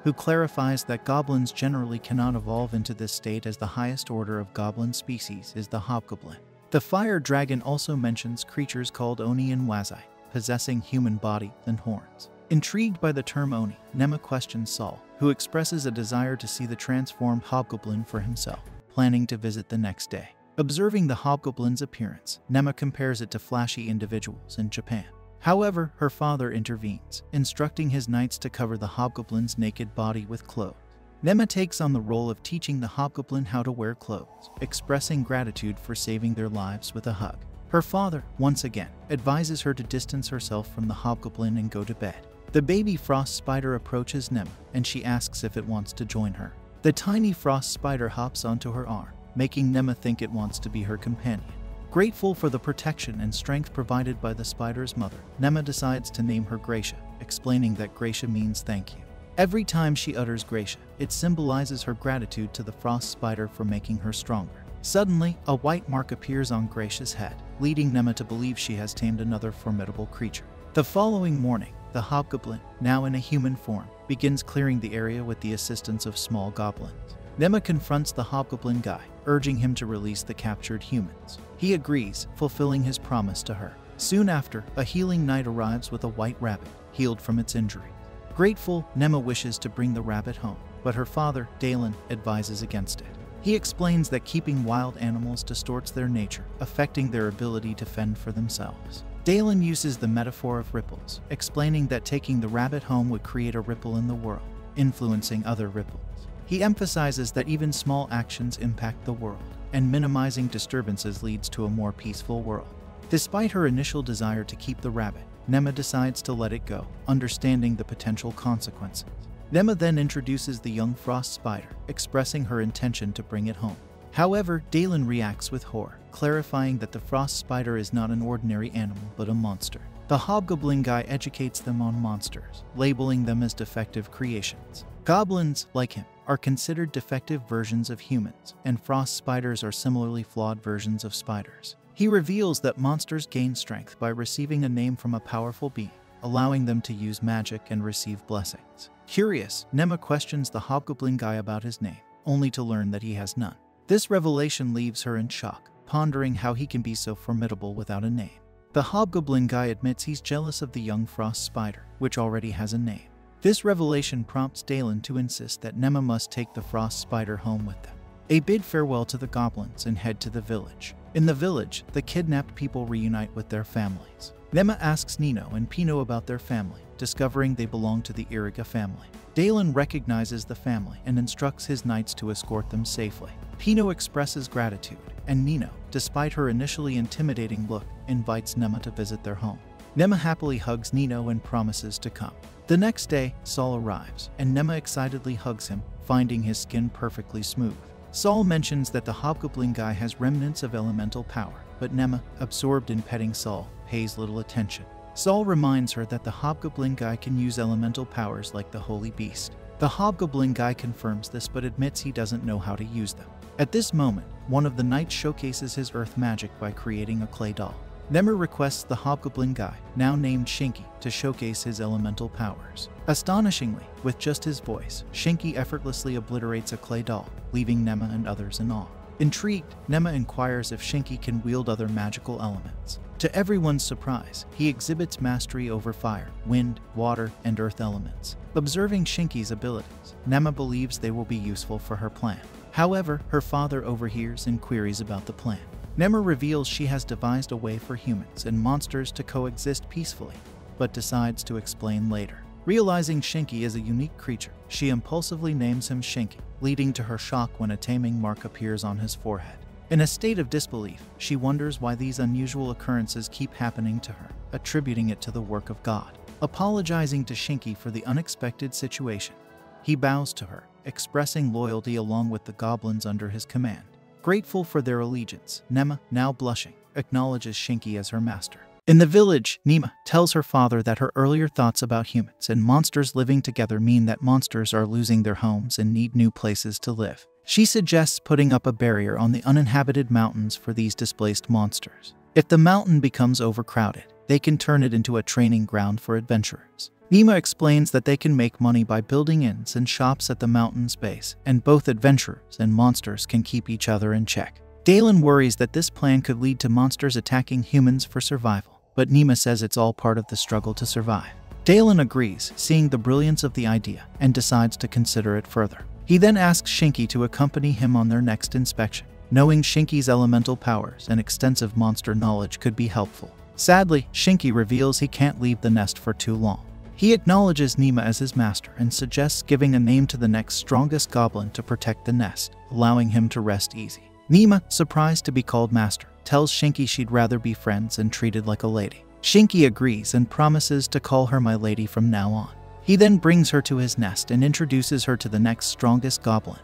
who clarifies that goblins generally cannot evolve into this state as the highest order of goblin species is the hobgoblin. The fire dragon also mentions creatures called Oni and Wazai, possessing human body and horns. Intrigued by the term Oni, Néma questions Saul, who expresses a desire to see the transformed hobgoblin for himself, planning to visit the next day. Observing the hobgoblin's appearance, Néma compares it to flashy individuals in Japan. However, her father intervenes, instructing his knights to cover the hobgoblin's naked body with clothes. Néma takes on the role of teaching the hobgoblin how to wear clothes, expressing gratitude for saving their lives with a hug. Her father, once again, advises her to distance herself from the hobgoblin and go to bed. The baby frost spider approaches Néma, and she asks if it wants to join her. The tiny frost spider hops onto her arm, making Néma think it wants to be her companion. Grateful for the protection and strength provided by the spider's mother, Néma decides to name her Gracia, explaining that Gracia means thank you. Every time she utters Gracia, it symbolizes her gratitude to the frost spider for making her stronger. Suddenly, a white mark appears on Gracia's head, leading Néma to believe she has tamed another formidable creature. The following morning, the hobgoblin, now in a human form, begins clearing the area with the assistance of small goblins. Néma confronts the hobgoblin guy, urging him to release the captured humans. He agrees, fulfilling his promise to her. Soon after, a healing knight arrives with a white rabbit, healed from its injury. Grateful, Néma wishes to bring the rabbit home, but her father, Dayland, advises against it. He explains that keeping wild animals distorts their nature, affecting their ability to fend for themselves. Dayland uses the metaphor of ripples, explaining that taking the rabbit home would create a ripple in the world, influencing other ripples. He emphasizes that even small actions impact the world. and minimizing disturbances leads to a more peaceful world. Despite her initial desire to keep the rabbit, Néma decides to let it go, understanding the potential consequences. Néma then introduces the young frost spider, expressing her intention to bring it home. However, Dalen reacts with horror, clarifying that the frost spider is not an ordinary animal but a monster. The hobgoblin guy educates them on monsters, labeling them as defective creations. Goblins, like him, are considered defective versions of humans, and frost spiders are similarly flawed versions of spiders. He reveals that monsters gain strength by receiving a name from a powerful being, allowing them to use magic and receive blessings. Curious, Néma questions the hobgoblin guy about his name, only to learn that he has none. This revelation leaves her in shock, pondering how he can be so formidable without a name. The hobgoblin guy admits he's jealous of the young frost spider, which already has a name. This revelation prompts Dalen to insist that Néma must take the frost spider home with them. They bid farewell to the goblins and head to the village. In the village, the kidnapped people reunite with their families. Néma asks Nino and Pino about their family, discovering they belong to the Iriga family. Dalen recognizes the family and instructs his knights to escort them safely. Pino expresses gratitude, and Nino, despite her initially intimidating look, invites Néma to visit their home. Néma happily hugs Nino and promises to come. The next day, Saul arrives, and Néma excitedly hugs him, finding his skin perfectly smooth. Saul mentions that the hobgoblin guy has remnants of elemental power, but Néma, absorbed in petting Saul, pays little attention. Saul reminds her that the hobgoblin guy can use elemental powers like the holy beast. The hobgoblin guy confirms this but admits he doesn't know how to use them. At this moment, one of the knights showcases his earth magic by creating a clay doll. Néma requests the hobgoblin guy, now named Shinki, to showcase his elemental powers. Astonishingly, with just his voice, Shinki effortlessly obliterates a clay doll, leaving Néma and others in awe. Intrigued, Néma inquires if Shinki can wield other magical elements. To everyone's surprise, he exhibits mastery over fire, wind, water, and earth elements. Observing Shinki's abilities, Néma believes they will be useful for her plan. However, her father overhears and queries about the plan. Néma reveals she has devised a way for humans and monsters to coexist peacefully, but decides to explain later. Realizing Shinki is a unique creature, she impulsively names him Shinki, leading to her shock when a taming mark appears on his forehead. In a state of disbelief, she wonders why these unusual occurrences keep happening to her, attributing it to the work of God. Apologizing to Shinki for the unexpected situation, he bows to her, expressing loyalty along with the goblins under his command. Grateful for their allegiance, Néma, now blushing, acknowledges Shinki as her master. In the village, Néma tells her father that her earlier thoughts about humans and monsters living together mean that monsters are losing their homes and need new places to live. She suggests putting up a barrier on the uninhabited mountains for these displaced monsters. If the mountain becomes overcrowded, they can turn it into a training ground for adventurers. Néma explains that they can make money by building inns and shops at the mountain's base, and both adventurers and monsters can keep each other in check. Dalen worries that this plan could lead to monsters attacking humans for survival, but Néma says it's all part of the struggle to survive. Dalen agrees, seeing the brilliance of the idea, and decides to consider it further. He then asks Shinki to accompany him on their next inspection, knowing Shinki's elemental powers and extensive monster knowledge could be helpful. Sadly, Shinki reveals he can't leave the nest for too long. He acknowledges Néma as his master and suggests giving a name to the next strongest goblin to protect the nest, allowing him to rest easy. Néma, surprised to be called master, tells Shinki she'd rather be friends and treated like a lady. Shinki agrees and promises to call her my lady from now on. He then brings her to his nest and introduces her to the next strongest goblin,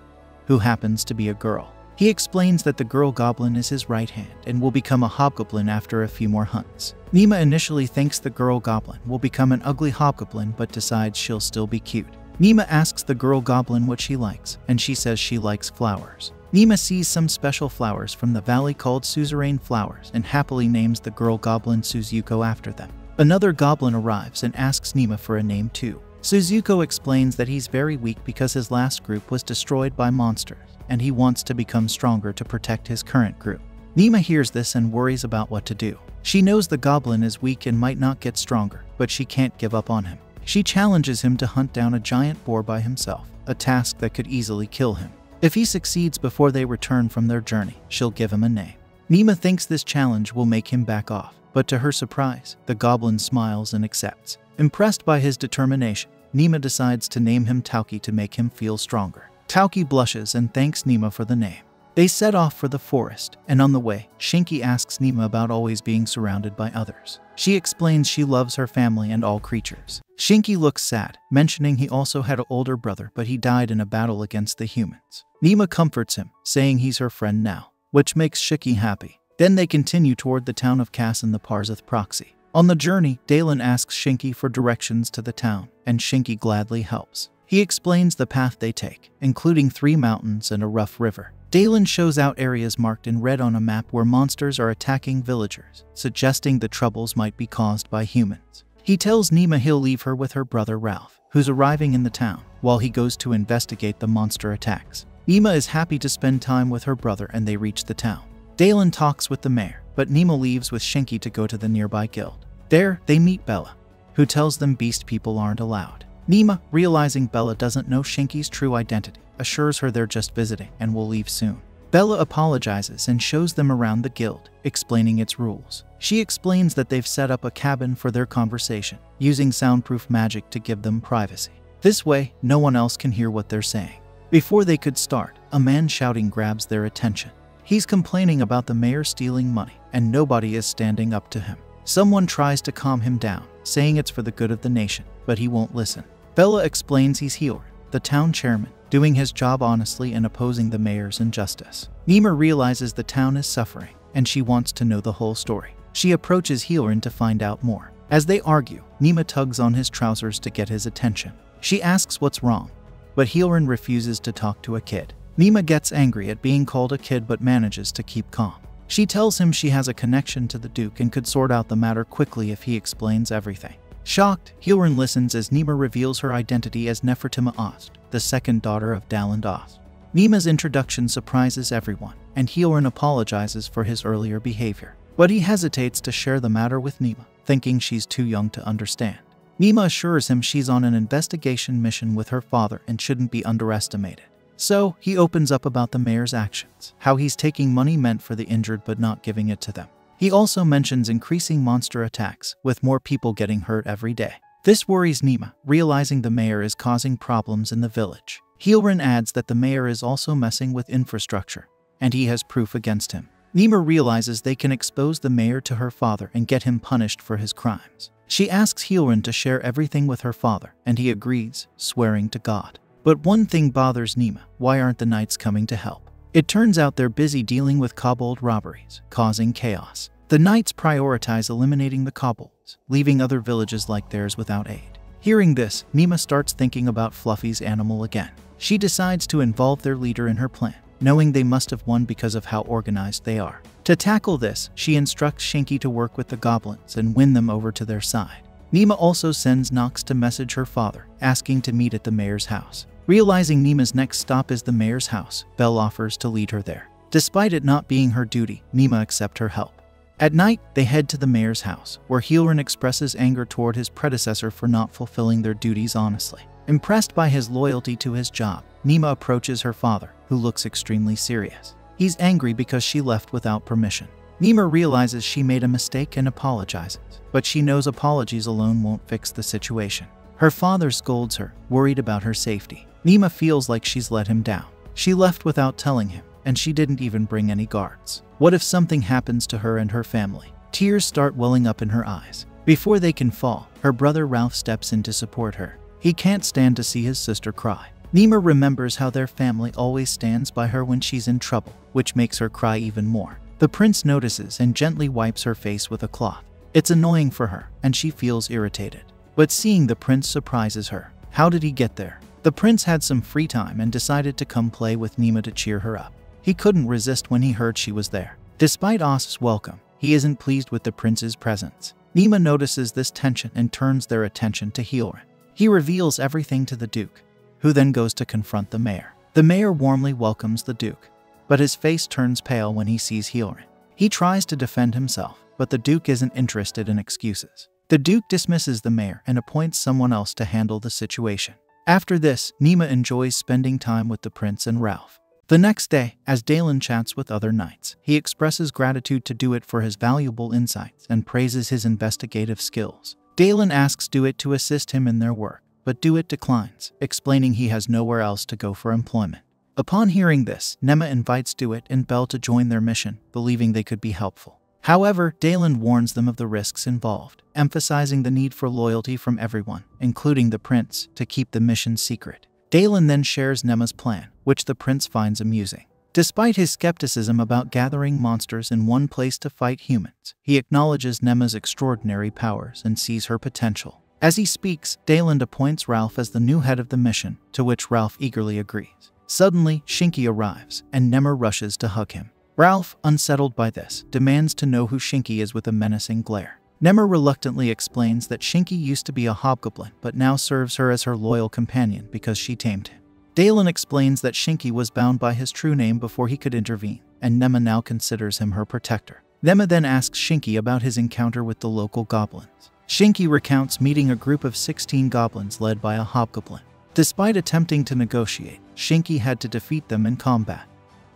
who happens to be a girl. He explains that the girl goblin is his right hand and will become a hobgoblin after a few more hunts. Néma initially thinks the girl goblin will become an ugly hobgoblin but decides she'll still be cute. Néma asks the girl goblin what she likes, and she says she likes flowers. Néma sees some special flowers from the valley called suzerain flowers and happily names the girl goblin Suzuko after them. Another goblin arrives and asks Néma for a name too. Suzuko explains that he's very weak because his last group was destroyed by monsters, and he wants to become stronger to protect his current group. Néma hears this and worries about what to do. She knows the goblin is weak and might not get stronger, but she can't give up on him. She challenges him to hunt down a giant boar by himself, a task that could easily kill him. If he succeeds before they return from their journey, she'll give him a name. Néma thinks this challenge will make him back off, but to her surprise, the goblin smiles and accepts. Impressed by his determination, Néma decides to name him Tauki to make him feel stronger. Tauki blushes and thanks Néma for the name. They set off for the forest, and on the way, Shinki asks Néma about always being surrounded by others. She explains she loves her family and all creatures. Shinki looks sad, mentioning he also had an older brother but he died in a battle against the humans. Néma comforts him, saying he's her friend now, which makes Shinki happy. Then they continue toward the town of Cass in the Parzath proxy. On the journey, Dalen asks Shinki for directions to the town, and Shinki gladly helps. He explains the path they take, including 3 mountains and a rough river. Dalen shows out areas marked in red on a map where monsters are attacking villagers, suggesting the troubles might be caused by humans. He tells Néma he'll leave her with her brother Ralph, who's arriving in the town, while he goes to investigate the monster attacks. Néma is happy to spend time with her brother and they reach the town. Dalen talks with the mayor, but Néma leaves with Shinki to go to the nearby guild. There, they meet Bella, who tells them beast people aren't allowed. Néma, realizing Bella doesn't know Shinki's true identity, assures her they're just visiting and will leave soon. Bella apologizes and shows them around the guild, explaining its rules. She explains that they've set up a cabin for their conversation, using soundproof magic to give them privacy. This way, no one else can hear what they're saying. Before they could start, a man shouting grabs their attention. He's complaining about the mayor stealing money, and nobody is standing up to him. Someone tries to calm him down, saying it's for the good of the nation, but he won't listen. Bella explains he's Healer, the town chairman, doing his job honestly and opposing the mayor's injustice. Néma realizes the town is suffering, and she wants to know the whole story. She approaches Healer to find out more. As they argue, Néma tugs on his trousers to get his attention. She asks what's wrong, but Healer refuses to talk to a kid. Néma gets angry at being called a kid but manages to keep calm. She tells him she has a connection to the Duke and could sort out the matter quickly if he explains everything. Shocked, Healer listens as Néma reveals her identity as Nefertima Ost, the second daughter of Daland Ost. Néma's introduction surprises everyone, and Healer apologizes for his earlier behavior. But he hesitates to share the matter with Néma, thinking she's too young to understand. Néma assures him she's on an investigation mission with her father and shouldn't be underestimated. So, he opens up about the mayor's actions, how he's taking money meant for the injured but not giving it to them. He also mentions increasing monster attacks, with more people getting hurt every day. This worries Néma, realizing the mayor is causing problems in the village. Healer adds that the mayor is also messing with infrastructure, and he has proof against him. Néma realizes they can expose the mayor to her father and get him punished for his crimes. She asks Healer to share everything with her father, and he agrees, swearing to God. But one thing bothers Néma: why aren't the knights coming to help? It turns out they're busy dealing with kobold robberies, causing chaos. The knights prioritize eliminating the kobolds, leaving other villages like theirs without aid. Hearing this, Néma starts thinking about Fluffy's animal again. She decides to involve their leader in her plan, knowing they must have won because of how organized they are. To tackle this, she instructs Shinki to work with the goblins and win them over to their side. Néma also sends Nox to message her father, asking to meet at the mayor's house. Realizing Néma's next stop is the mayor's house, Belle offers to lead her there. Despite it not being her duty, Néma accepts her help. At night, they head to the mayor's house, where Healer expresses anger toward his predecessor for not fulfilling their duties honestly. Impressed by his loyalty to his job, Néma approaches her father, who looks extremely serious. He's angry because she left without permission. Néma realizes she made a mistake and apologizes, but she knows apologies alone won't fix the situation. Her father scolds her, worried about her safety. Néma feels like she's let him down. She left without telling him, and she didn't even bring any guards. What if something happens to her and her family? Tears start welling up in her eyes. Before they can fall, her brother Ralph steps in to support her. He can't stand to see his sister cry. Néma remembers how their family always stands by her when she's in trouble, which makes her cry even more. The prince notices and gently wipes her face with a cloth. It's annoying for her, and she feels irritated. But seeing the prince surprises her. How did he get there? The prince had some free time and decided to come play with Néma to cheer her up. He couldn't resist when he heard she was there. Despite Ost's welcome, he isn't pleased with the prince's presence. Néma notices this tension and turns their attention to Healer. He reveals everything to the Duke, who then goes to confront the mayor. The mayor warmly welcomes the Duke, but his face turns pale when he sees Healer. He tries to defend himself, but the Duke isn't interested in excuses. The Duke dismisses the mayor and appoints someone else to handle the situation. After this, Néma enjoys spending time with the prince and Ralph. The next day, as Dalen chats with other knights, he expresses gratitude to Duet for his valuable insights and praises his investigative skills. Dalen asks Duet to assist him in their work, but Duet declines, explaining he has nowhere else to go for employment. Upon hearing this, Néma invites Duet and Belle to join their mission, believing they could be helpful. However, Dalen warns them of the risks involved, emphasizing the need for loyalty from everyone, including the prince, to keep the mission secret. Dalen then shares Néma's plan, which the prince finds amusing. Despite his skepticism about gathering monsters in one place to fight humans, he acknowledges Néma's extraordinary powers and sees her potential. As he speaks, Dalen appoints Ralph as the new head of the mission, to which Ralph eagerly agrees. Suddenly, Shinki arrives, and Néma rushes to hug him. Ralph, unsettled by this, demands to know who Shinki is with a menacing glare. Néma reluctantly explains that Shinki used to be a hobgoblin but now serves her as her loyal companion because she tamed him. Dalen explains that Shinki was bound by his true name before he could intervene, and Néma now considers him her protector. Néma then asks Shinki about his encounter with the local goblins. Shinki recounts meeting a group of 16 goblins led by a hobgoblin. Despite attempting to negotiate, Shinki had to defeat them in combat,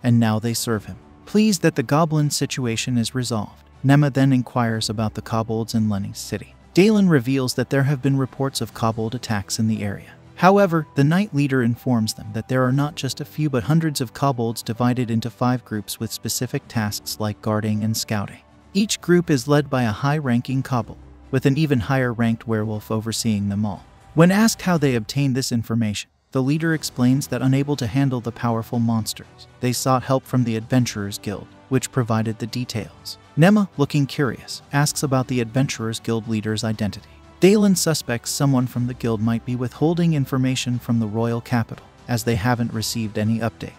and now they serve him. Pleased that the goblin situation is resolved, Néma then inquires about the kobolds in Lenny's city. Dalen reveals that there have been reports of kobold attacks in the area. However, the knight leader informs them that there are not just a few but hundreds of kobolds divided into 5 groups with specific tasks like guarding and scouting. Each group is led by a high-ranking kobold, with an even higher-ranked werewolf overseeing them all. When asked how they obtained this information, the leader explains that unable to handle the powerful monsters, they sought help from the Adventurers Guild, which provided the details. Néma, looking curious, asks about the Adventurers Guild leader's identity. Dalen suspects someone from the guild might be withholding information from the royal capital, as they haven't received any updates.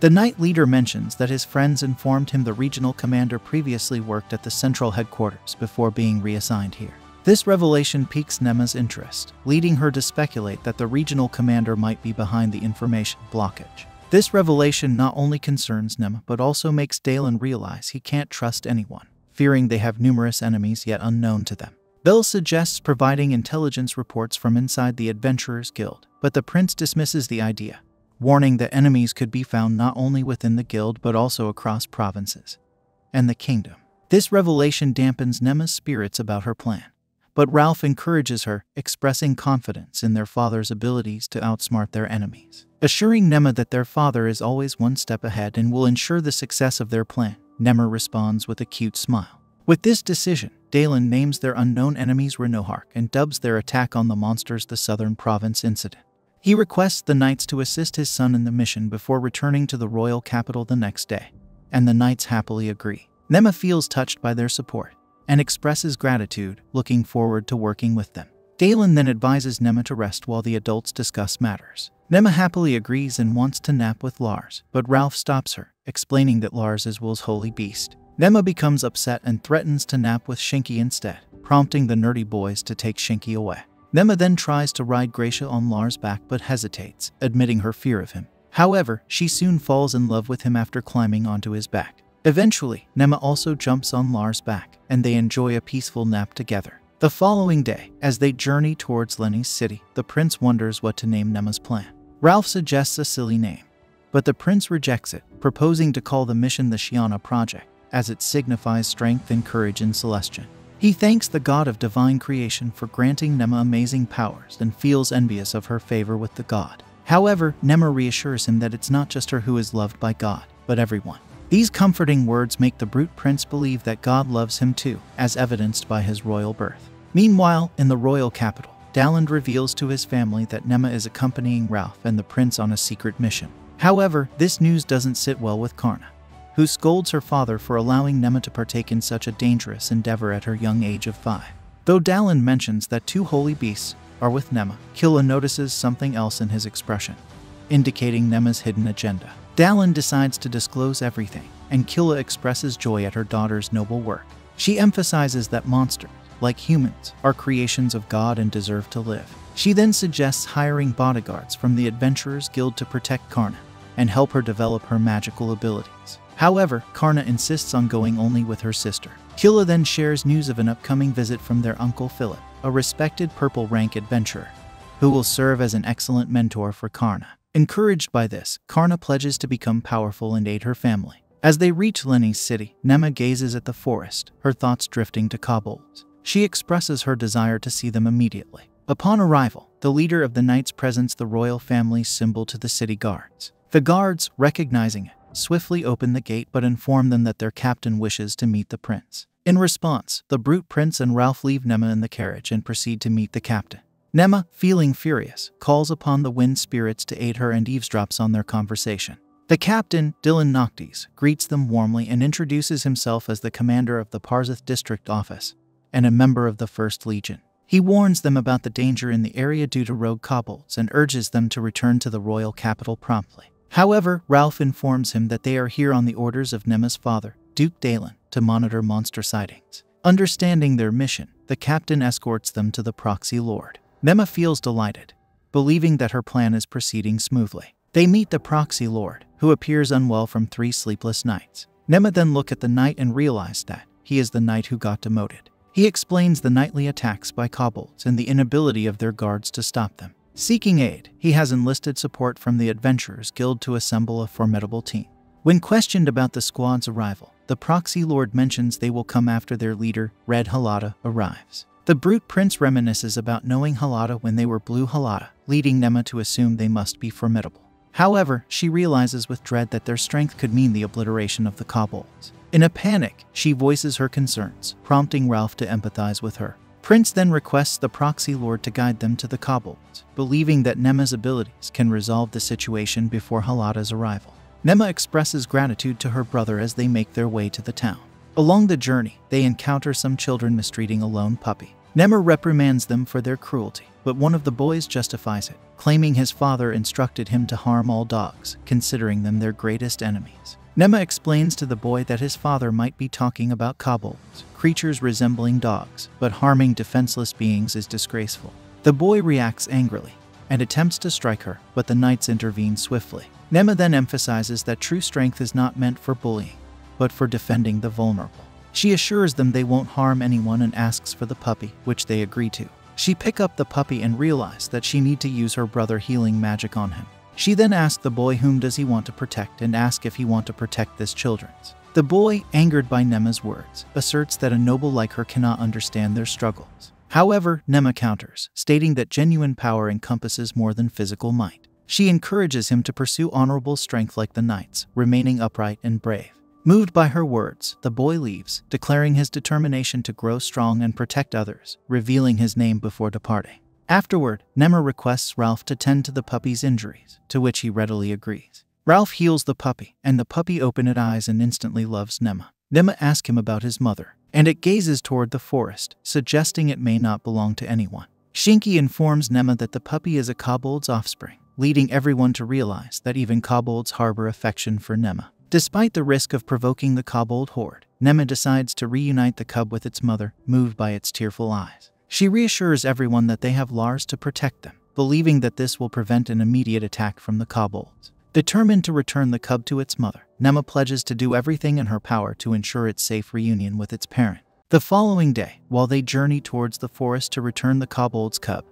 The knight leader mentions that his friends informed him the regional commander previously worked at the central headquarters before being reassigned here. This revelation piques Néma's interest, leading her to speculate that the regional commander might be behind the information blockage. This revelation not only concerns Néma but also makes Dalen realize he can't trust anyone, fearing they have numerous enemies yet unknown to them. Belle suggests providing intelligence reports from inside the Adventurers Guild, but the prince dismisses the idea, warning that enemies could be found not only within the guild but also across provinces and the kingdom. This revelation dampens Néma's spirits about her plan, but Ralph encourages her, expressing confidence in their father's abilities to outsmart their enemies. Assuring Néma that their father is always one step ahead and will ensure the success of their plan, Néma responds with a cute smile. With this decision, Dalen names their unknown enemies Renohark and dubs their attack on the monsters the Southern Province Incident. He requests the knights to assist his son in the mission before returning to the royal capital the next day, and the knights happily agree. Néma feels touched by their support and expresses gratitude, looking forward to working with them. Dalen then advises Néma to rest while the adults discuss matters. Néma happily agrees and wants to nap with Lars, but Ralph stops her, explaining that Lars is Will's holy beast. Néma becomes upset and threatens to nap with Shinki instead, prompting the nerdy boys to take Shinki away. Néma then tries to ride Gracia on Lars' back but hesitates, admitting her fear of him. However, she soon falls in love with him after climbing onto his back. Eventually, Néma also jumps on Lars' back, and they enjoy a peaceful nap together. The following day, as they journey towards Lenny's city, the prince wonders what to name Néma's plan. Ralph suggests a silly name, but the prince rejects it, proposing to call the mission the Shiana Project, as it signifies strength and courage in Celestian. He thanks the god of divine creation for granting Néma amazing powers and feels envious of her favor with the god. However, Néma reassures him that it's not just her who is loved by God, but everyone. These comforting words make the brute prince believe that God loves him too, as evidenced by his royal birth. Meanwhile, in the royal capital, Dalen reveals to his family that Néma is accompanying Ralph and the prince on a secret mission. However, this news doesn't sit well with Karna, who scolds her father for allowing Néma to partake in such a dangerous endeavor at her young age of 5. Though Dalen mentions that 2 holy beasts are with Néma, Killa notices something else in his expression, indicating Nema's hidden agenda. Dalen decides to disclose everything, and Killa expresses joy at her daughter's noble work. She emphasizes that monsters, like humans, are creations of God and deserve to live. She then suggests hiring bodyguards from the Adventurers Guild to protect Karna and help her develop her magical abilities. However, Karna insists on going only with her sister. Killa then shares news of an upcoming visit from their uncle Philip, a respected purple rank adventurer, who will serve as an excellent mentor for Karna. Encouraged by this, Karna pledges to become powerful and aid her family. As they reach Lenny's city, Néma gazes at the forest, her thoughts drifting to kobolds. She expresses her desire to see them immediately. Upon arrival, the leader of the knights presents the royal family's symbol to the city guards. The guards, recognizing it, swiftly open the gate but inform them that their captain wishes to meet the prince. In response, the brute prince and Ralph leave Néma in the carriage and proceed to meet the captain. Néma, feeling furious, calls upon the wind spirits to aid her and eavesdrops on their conversation. The captain, Dylan Noctis, greets them warmly and introduces himself as the commander of the Parzith District Office and a member of the 1st Legion. He warns them about the danger in the area due to rogue kobolds and urges them to return to the royal capital promptly. However, Ralph informs him that they are here on the orders of Néma's father, Duke Dalen, to monitor monster sightings. Understanding their mission, the captain escorts them to the proxy lord. Néma feels delighted, believing that her plan is proceeding smoothly. They meet the proxy lord, who appears unwell from 3 sleepless nights. Néma then look at the knight and realize that he is the knight who got demoted. He explains the nightly attacks by kobolds and the inability of their guards to stop them. Seeking aid, he has enlisted support from the Adventurers Guild to assemble a formidable team. When questioned about the squad's arrival, the proxy lord mentions they will come after their leader, Red Halata, arrives. The brute prince reminisces about knowing Halata when they were Blue Halata, leading Néma to assume they must be formidable. However, she realizes with dread that their strength could mean the obliteration of the kobolds. In a panic, she voices her concerns, prompting Ralph to empathize with her. Prince then requests the proxy lord to guide them to the kobolds, believing that Néma's abilities can resolve the situation before Halata's arrival. Néma expresses gratitude to her brother as they make their way to the town. Along the journey, they encounter some children mistreating a lone puppy. Néma reprimands them for their cruelty, but one of the boys justifies it, claiming his father instructed him to harm all dogs, considering them their greatest enemies. Néma explains to the boy that his father might be talking about kobolds, creatures resembling dogs, but harming defenseless beings is disgraceful. The boy reacts angrily and attempts to strike her, but the knights intervene swiftly. Néma then emphasizes that true strength is not meant for bullying, but for defending the vulnerable. She assures them they won't harm anyone and asks for the puppy, which they agree to. She picks up the puppy and realizes that she needs to use her brother healing magic on him. She then asks the boy whom does he want to protect and asks if he wants to protect this children's. The boy, angered by Néma's words, asserts that a noble like her cannot understand their struggles. However, Néma counters, stating that genuine power encompasses more than physical might. She encourages him to pursue honorable strength like the knights, remaining upright and brave. Moved by her words, the boy leaves, declaring his determination to grow strong and protect others, revealing his name before departing. Afterward, Néma requests Ralph to tend to the puppy's injuries, to which he readily agrees. Ralph heals the puppy, and the puppy opens its eyes and instantly loves Néma. Néma asks him about his mother, and it gazes toward the forest, suggesting it may not belong to anyone. Shinki informs Néma that the puppy is a kobold's offspring, leading everyone to realize that even kobolds harbor affection for Néma. Despite the risk of provoking the kobold horde, Néma decides to reunite the cub with its mother, moved by its tearful eyes. She reassures everyone that they have Lars to protect them, believing that this will prevent an immediate attack from the kobolds. Determined to return the cub to its mother, Néma pledges to do everything in her power to ensure its safe reunion with its parent. The following day, while they journey towards the forest to return the kobold's cub,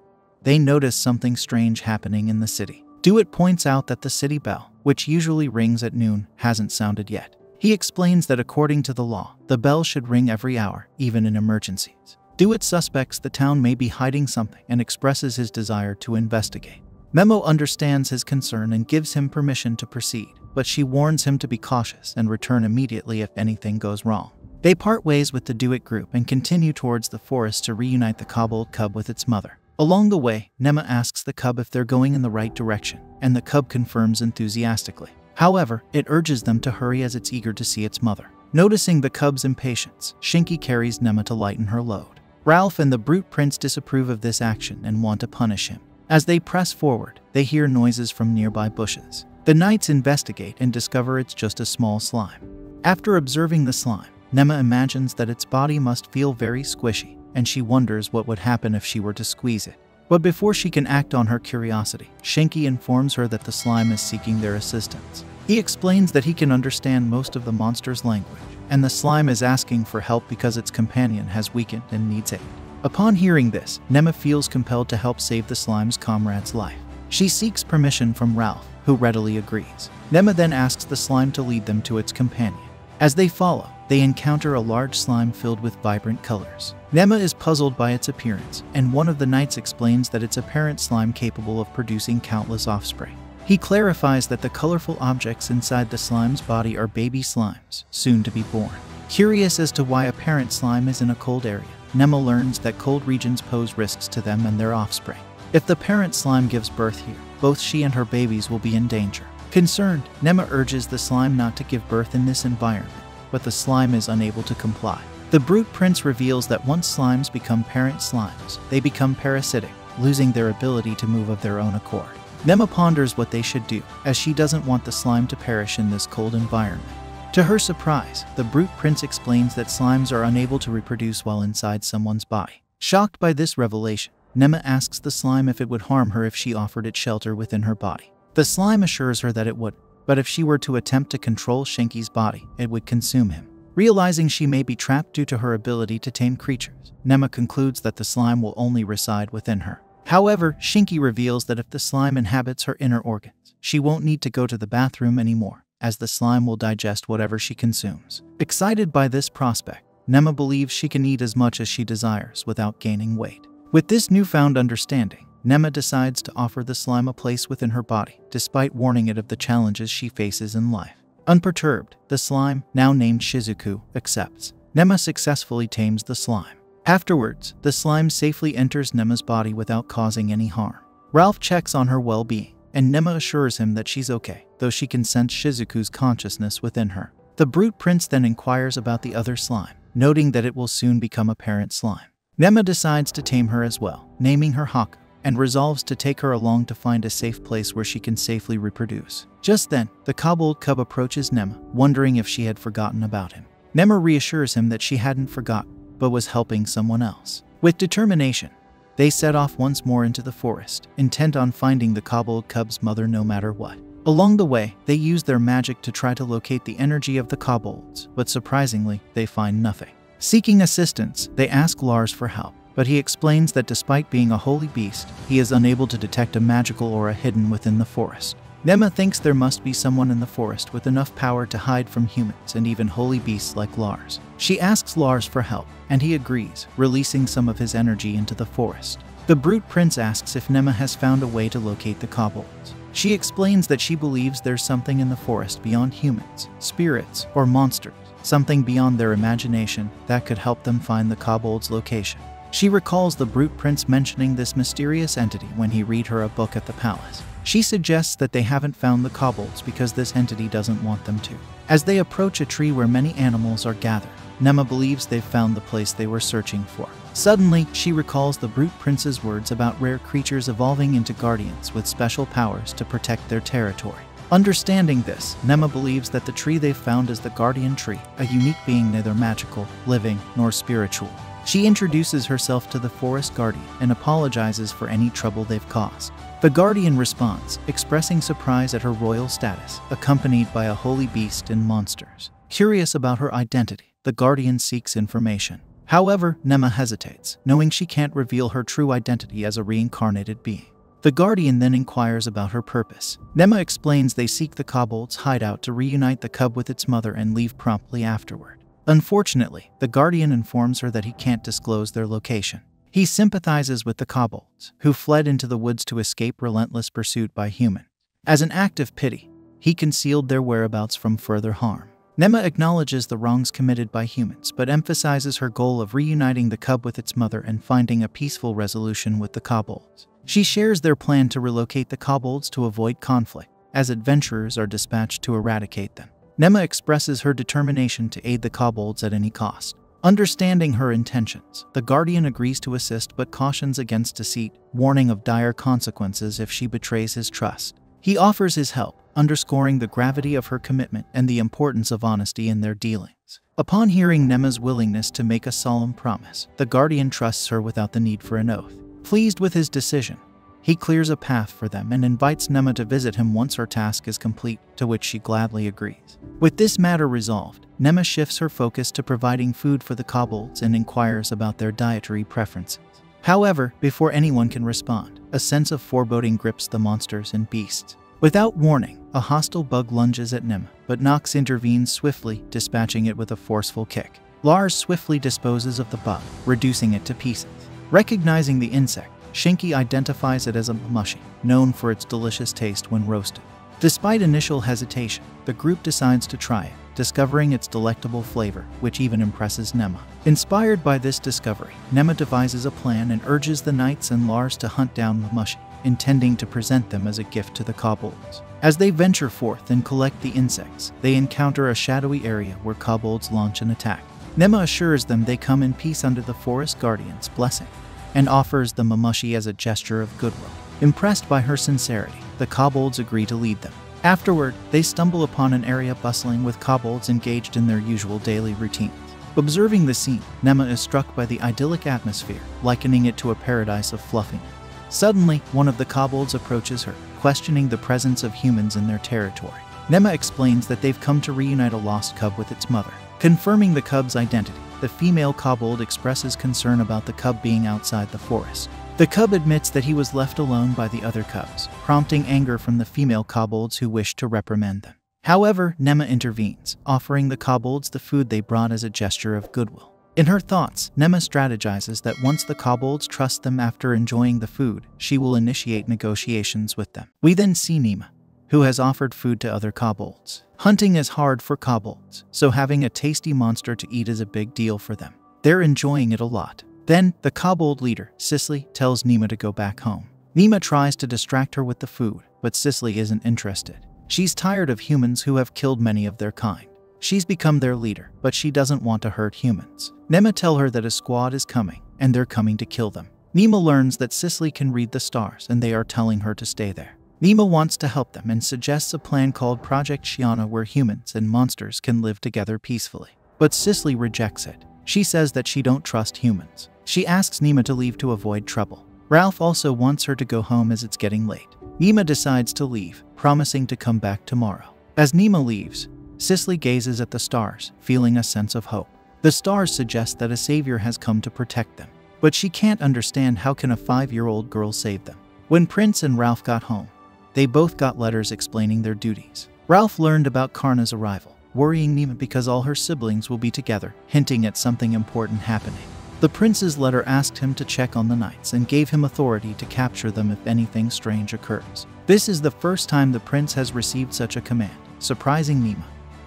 they notice something strange happening in the city. Dewitt points out that the city bell, which usually rings at noon, hasn't sounded yet. He explains that according to the law, the bell should ring every hour, even in emergencies. Dewitt suspects the town may be hiding something and expresses his desire to investigate. Memo understands his concern and gives him permission to proceed, but she warns him to be cautious and return immediately if anything goes wrong. They part ways with the Dewitt group and continue towards the forest to reunite the kobold cub with its mother. Along the way, Néma asks the cub if they're going in the right direction, and the cub confirms enthusiastically. However, it urges them to hurry as it's eager to see its mother. Noticing the cub's impatience, Shinki carries Néma to lighten her load. Ralph and the brute prince disapprove of this action and want to punish him. As they press forward, they hear noises from nearby bushes. The knights investigate and discover it's just a small slime. After observing the slime, Néma imagines that its body must feel very squishy, and she wonders what would happen if she were to squeeze it. But before she can act on her curiosity, Shinki informs her that the slime is seeking their assistance. He explains that he can understand most of the monster's language, and the slime is asking for help because its companion has weakened and needs aid. Upon hearing this, Néma feels compelled to help save the slime's comrade's life. She seeks permission from Ralph, who readily agrees. Néma then asks the slime to lead them to its companion. As they follow, they encounter a large slime filled with vibrant colors. Néma is puzzled by its appearance, and one of the knights explains that it's a parent slime capable of producing countless offspring. He clarifies that the colorful objects inside the slime's body are baby slimes, soon to be born. Curious as to why a parent slime is in a cold area, Néma learns that cold regions pose risks to them and their offspring. If the parent slime gives birth here, both she and her babies will be in danger. Concerned, Néma urges the slime not to give birth in this environment, but the slime is unable to comply. The brute prince reveals that once slimes become parent slimes, they become parasitic, losing their ability to move of their own accord. Néma ponders what they should do, as she doesn't want the slime to perish in this cold environment. To her surprise, the brute prince explains that slimes are unable to reproduce while inside someone's body. Shocked by this revelation, Néma asks the slime if it would harm her if she offered it shelter within her body. The slime assures her that it would, but if she were to attempt to control Shinki's body, it would consume him. Realizing she may be trapped due to her ability to tame creatures, Néma concludes that the slime will only reside within her. However, Shinki reveals that if the slime inhabits her inner organs, she won't need to go to the bathroom anymore, as the slime will digest whatever she consumes. Excited by this prospect, Néma believes she can eat as much as she desires without gaining weight. With this newfound understanding, Néma decides to offer the slime a place within her body, despite warning it of the challenges she faces in life. Unperturbed, the slime, now named Shizuku, accepts. Néma successfully tames the slime. Afterwards, the slime safely enters Nema's body without causing any harm. Ralph checks on her well-being, and Néma assures him that she's okay, though she can sense Shizuku's consciousness within her. The brute prince then inquires about the other slime, noting that it will soon become a parent slime. Néma decides to tame her as well, naming her Haku, and resolves to take her along to find a safe place where she can safely reproduce. Just then, the kobold cub approaches Néma, wondering if she had forgotten about him. Néma reassures him that she hadn't forgotten, but was helping someone else. With determination, they set off once more into the forest, intent on finding the kobold cub's mother no matter what. Along the way, they use their magic to try to locate the energy of the kobolds, but surprisingly, they find nothing. Seeking assistance, they ask Lars for help, but he explains that despite being a holy beast, he is unable to detect a magical aura hidden within the forest. Néma thinks there must be someone in the forest with enough power to hide from humans and even holy beasts like Lars. She asks Lars for help, and he agrees, releasing some of his energy into the forest. The brute prince asks if Néma has found a way to locate the kobolds. She explains that she believes there's something in the forest beyond humans, spirits, or monsters, something beyond their imagination that could help them find the kobolds' location. She recalls the brute prince mentioning this mysterious entity when he read her a book at the palace. She suggests that they haven't found the kobolds because this entity doesn't want them to. As they approach a tree where many animals are gathered, Néma believes they've found the place they were searching for. Suddenly, she recalls the brute prince's words about rare creatures evolving into guardians with special powers to protect their territory. Understanding this, Néma believes that the tree they've found is the guardian tree, a unique being neither magical, living, nor spiritual. She introduces herself to the forest guardian and apologizes for any trouble they've caused. The guardian responds, expressing surprise at her royal status, accompanied by a holy beast and monsters. Curious about her identity, the guardian seeks information. However, Néma hesitates, knowing she can't reveal her true identity as a reincarnated being. The guardian then inquires about her purpose. Néma explains they seek the kobold's hideout to reunite the cub with its mother and leave promptly afterward. Unfortunately, the guardian informs her that he can't disclose their location. He sympathizes with the kobolds, who fled into the woods to escape relentless pursuit by humans. As an act of pity, he concealed their whereabouts from further harm. Néma acknowledges the wrongs committed by humans, but emphasizes her goal of reuniting the cub with its mother and finding a peaceful resolution with the kobolds. She shares their plan to relocate the kobolds to avoid conflict, as adventurers are dispatched to eradicate them. Néma expresses her determination to aid the kobolds at any cost. Understanding her intentions, the guardian agrees to assist but cautions against deceit, warning of dire consequences if she betrays his trust. He offers his help, underscoring the gravity of her commitment and the importance of honesty in their dealings. Upon hearing Néma's willingness to make a solemn promise, the guardian trusts her without the need for an oath. Pleased with his decision, he clears a path for them and invites Néma to visit him once her task is complete, to which she gladly agrees. With this matter resolved, Néma shifts her focus to providing food for the kobolds and inquires about their dietary preferences. However, before anyone can respond, a sense of foreboding grips the monsters and beasts. Without warning, a hostile bug lunges at Néma, but Nox intervenes swiftly, dispatching it with a forceful kick. Lars swiftly disposes of the bug, reducing it to pieces. Recognizing the insect, Shinki identifies it as a mushi, known for its delicious taste when roasted. Despite initial hesitation, the group decides to try it, discovering its delectable flavor, which even impresses Néma. Inspired by this discovery, Néma devises a plan and urges the knights and Lars to hunt down the mushi, intending to present them as a gift to the kobolds. As they venture forth and collect the insects, they encounter a shadowy area where kobolds launch an attack. Néma assures them they come in peace under the forest guardian's blessing, and offers them a mushi as a gesture of goodwill. Impressed by her sincerity, the kobolds agree to lead them. Afterward, they stumble upon an area bustling with kobolds engaged in their usual daily routines. Observing the scene, Néma is struck by the idyllic atmosphere, likening it to a paradise of fluffiness. Suddenly, one of the kobolds approaches her, questioning the presence of humans in their territory. Néma explains that they've come to reunite a lost cub with its mother. Confirming the cub's identity, the female kobold expresses concern about the cub being outside the forest. The cub admits that he was left alone by the other cubs, prompting anger from the female kobolds who wish to reprimand them. However, Néma intervenes, offering the kobolds the food they brought as a gesture of goodwill. In her thoughts, Néma strategizes that once the kobolds trust them after enjoying the food, she will initiate negotiations with them. We then see Néma, who has offered food to other kobolds. Hunting is hard for kobolds, so having a tasty monster to eat is a big deal for them. They're enjoying it a lot. Then, the kobold leader, Cicely, tells Néma to go back home. Néma tries to distract her with the food, but Cicely isn't interested. She's tired of humans who have killed many of their kind. She's become their leader, but she doesn't want to hurt humans. Néma tells her that a squad is coming, and they're coming to kill them. Néma learns that Cicely can read the stars, and they are telling her to stay there. Néma wants to help them and suggests a plan called Project Shiana where humans and monsters can live together peacefully. But Cicely rejects it. She says that she don't trust humans. She asks Néma to leave to avoid trouble. Ralph also wants her to go home as it's getting late. Néma decides to leave, promising to come back tomorrow. As Néma leaves, Cicely gazes at the stars, feeling a sense of hope. The stars suggest that a savior has come to protect them. But she can't understand how can a 5-year-old girl save them. When Prince and Ralph got home, they both got letters explaining their duties. Ralph learned about Karna's arrival, worrying Néma because all her siblings will be together, hinting at something important happening. The prince's letter asked him to check on the knights and gave him authority to capture them if anything strange occurs. This is the first time the prince has received such a command, surprising Néma,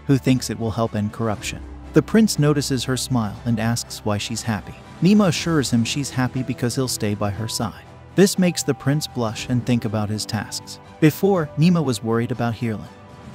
who thinks it will help end corruption. The prince notices her smile and asks why she's happy. Néma assures him she's happy because he'll stay by her side. This makes the prince blush and think about his tasks. Before, Néma was worried about Hirlin,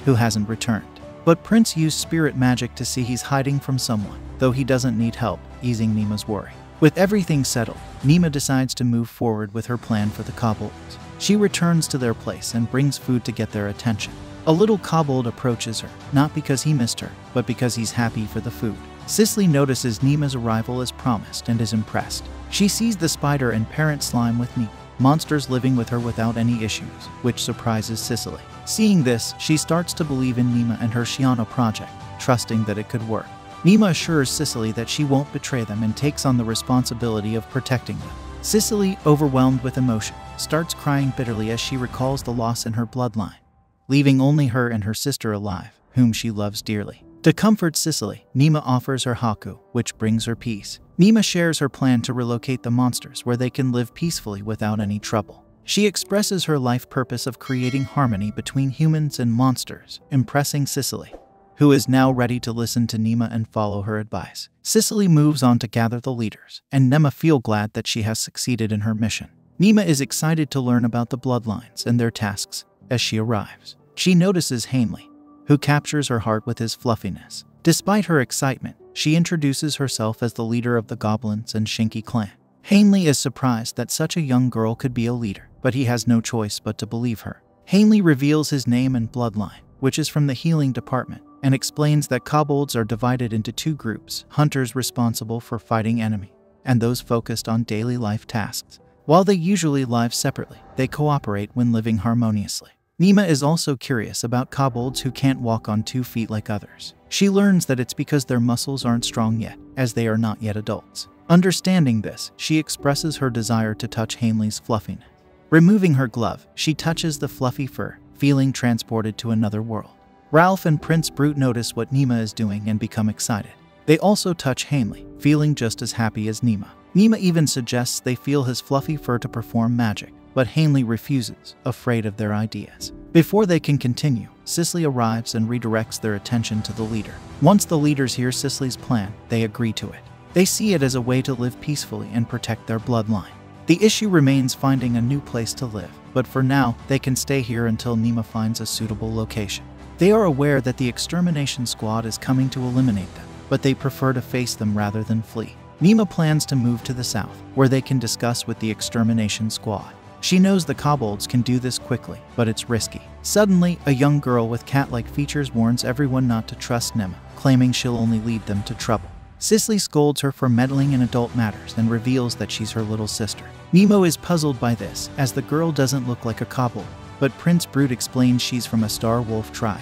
who hasn't returned. But Prince used spirit magic to see he's hiding from someone, though he doesn't need help, easing Néma's worry. With everything settled, Néma decides to move forward with her plan for the kobolds. She returns to their place and brings food to get their attention. A little kobold approaches her, not because he missed her, but because he's happy for the food. Cicely notices Néma's arrival as promised and is impressed. She sees the spider and parent slime with Néma, monsters living with her without any issues, which surprises Cicely. Seeing this, she starts to believe in Néma and her Shiana project, trusting that it could work. Néma assures Cicely that she won't betray them and takes on the responsibility of protecting them. Cicely, overwhelmed with emotion, starts crying bitterly as she recalls the loss in her bloodline, leaving only her and her sister alive, whom she loves dearly. To comfort Cicely, Néma offers her Haku, which brings her peace. Néma shares her plan to relocate the monsters where they can live peacefully without any trouble. She expresses her life purpose of creating harmony between humans and monsters, impressing Cicely, who is now ready to listen to Néma and follow her advice. Cicely moves on to gather the leaders, and Néma feels glad that she has succeeded in her mission. Néma is excited to learn about the bloodlines and their tasks as she arrives. She notices Hanley, who captures her heart with his fluffiness. Despite her excitement, she introduces herself as the leader of the Goblins and Shinki clan. Hanley is surprised that such a young girl could be a leader, but he has no choice but to believe her. Hanley reveals his name and bloodline, which is from the healing department, and explains that kobolds are divided into 2 groups, hunters responsible for fighting enemy, and those focused on daily life tasks. While they usually live separately, they cooperate when living harmoniously. Néma is also curious about kobolds who can't walk on 2 feet like others. She learns that it's because their muscles aren't strong yet, as they are not yet adults. Understanding this, she expresses her desire to touch Hanley's fluffiness. Removing her glove, she touches the fluffy fur, feeling transported to another world. Ralph and Prince Brute notice what Néma is doing and become excited. They also touch Hanley, feeling just as happy as Néma. Néma even suggests they feel his fluffy fur to perform magic, but Hanley refuses, afraid of their ideas. Before they can continue, Cicely arrives and redirects their attention to the leader. Once the leaders hear Cicely's plan, they agree to it. They see it as a way to live peacefully and protect their bloodline. The issue remains finding a new place to live, but for now, they can stay here until Néma finds a suitable location. They are aware that the extermination squad is coming to eliminate them, but they prefer to face them rather than flee. Néma plans to move to the south, where they can discuss with the extermination squad. She knows the kobolds can do this quickly, but it's risky. Suddenly, a young girl with cat-like features warns everyone not to trust Néma, claiming she'll only lead them to trouble. Cicely scolds her for meddling in adult matters and reveals that she's her little sister. Nemo is puzzled by this, as the girl doesn't look like a kobold, but Prince Brute explains she's from a Star Wolf tribe.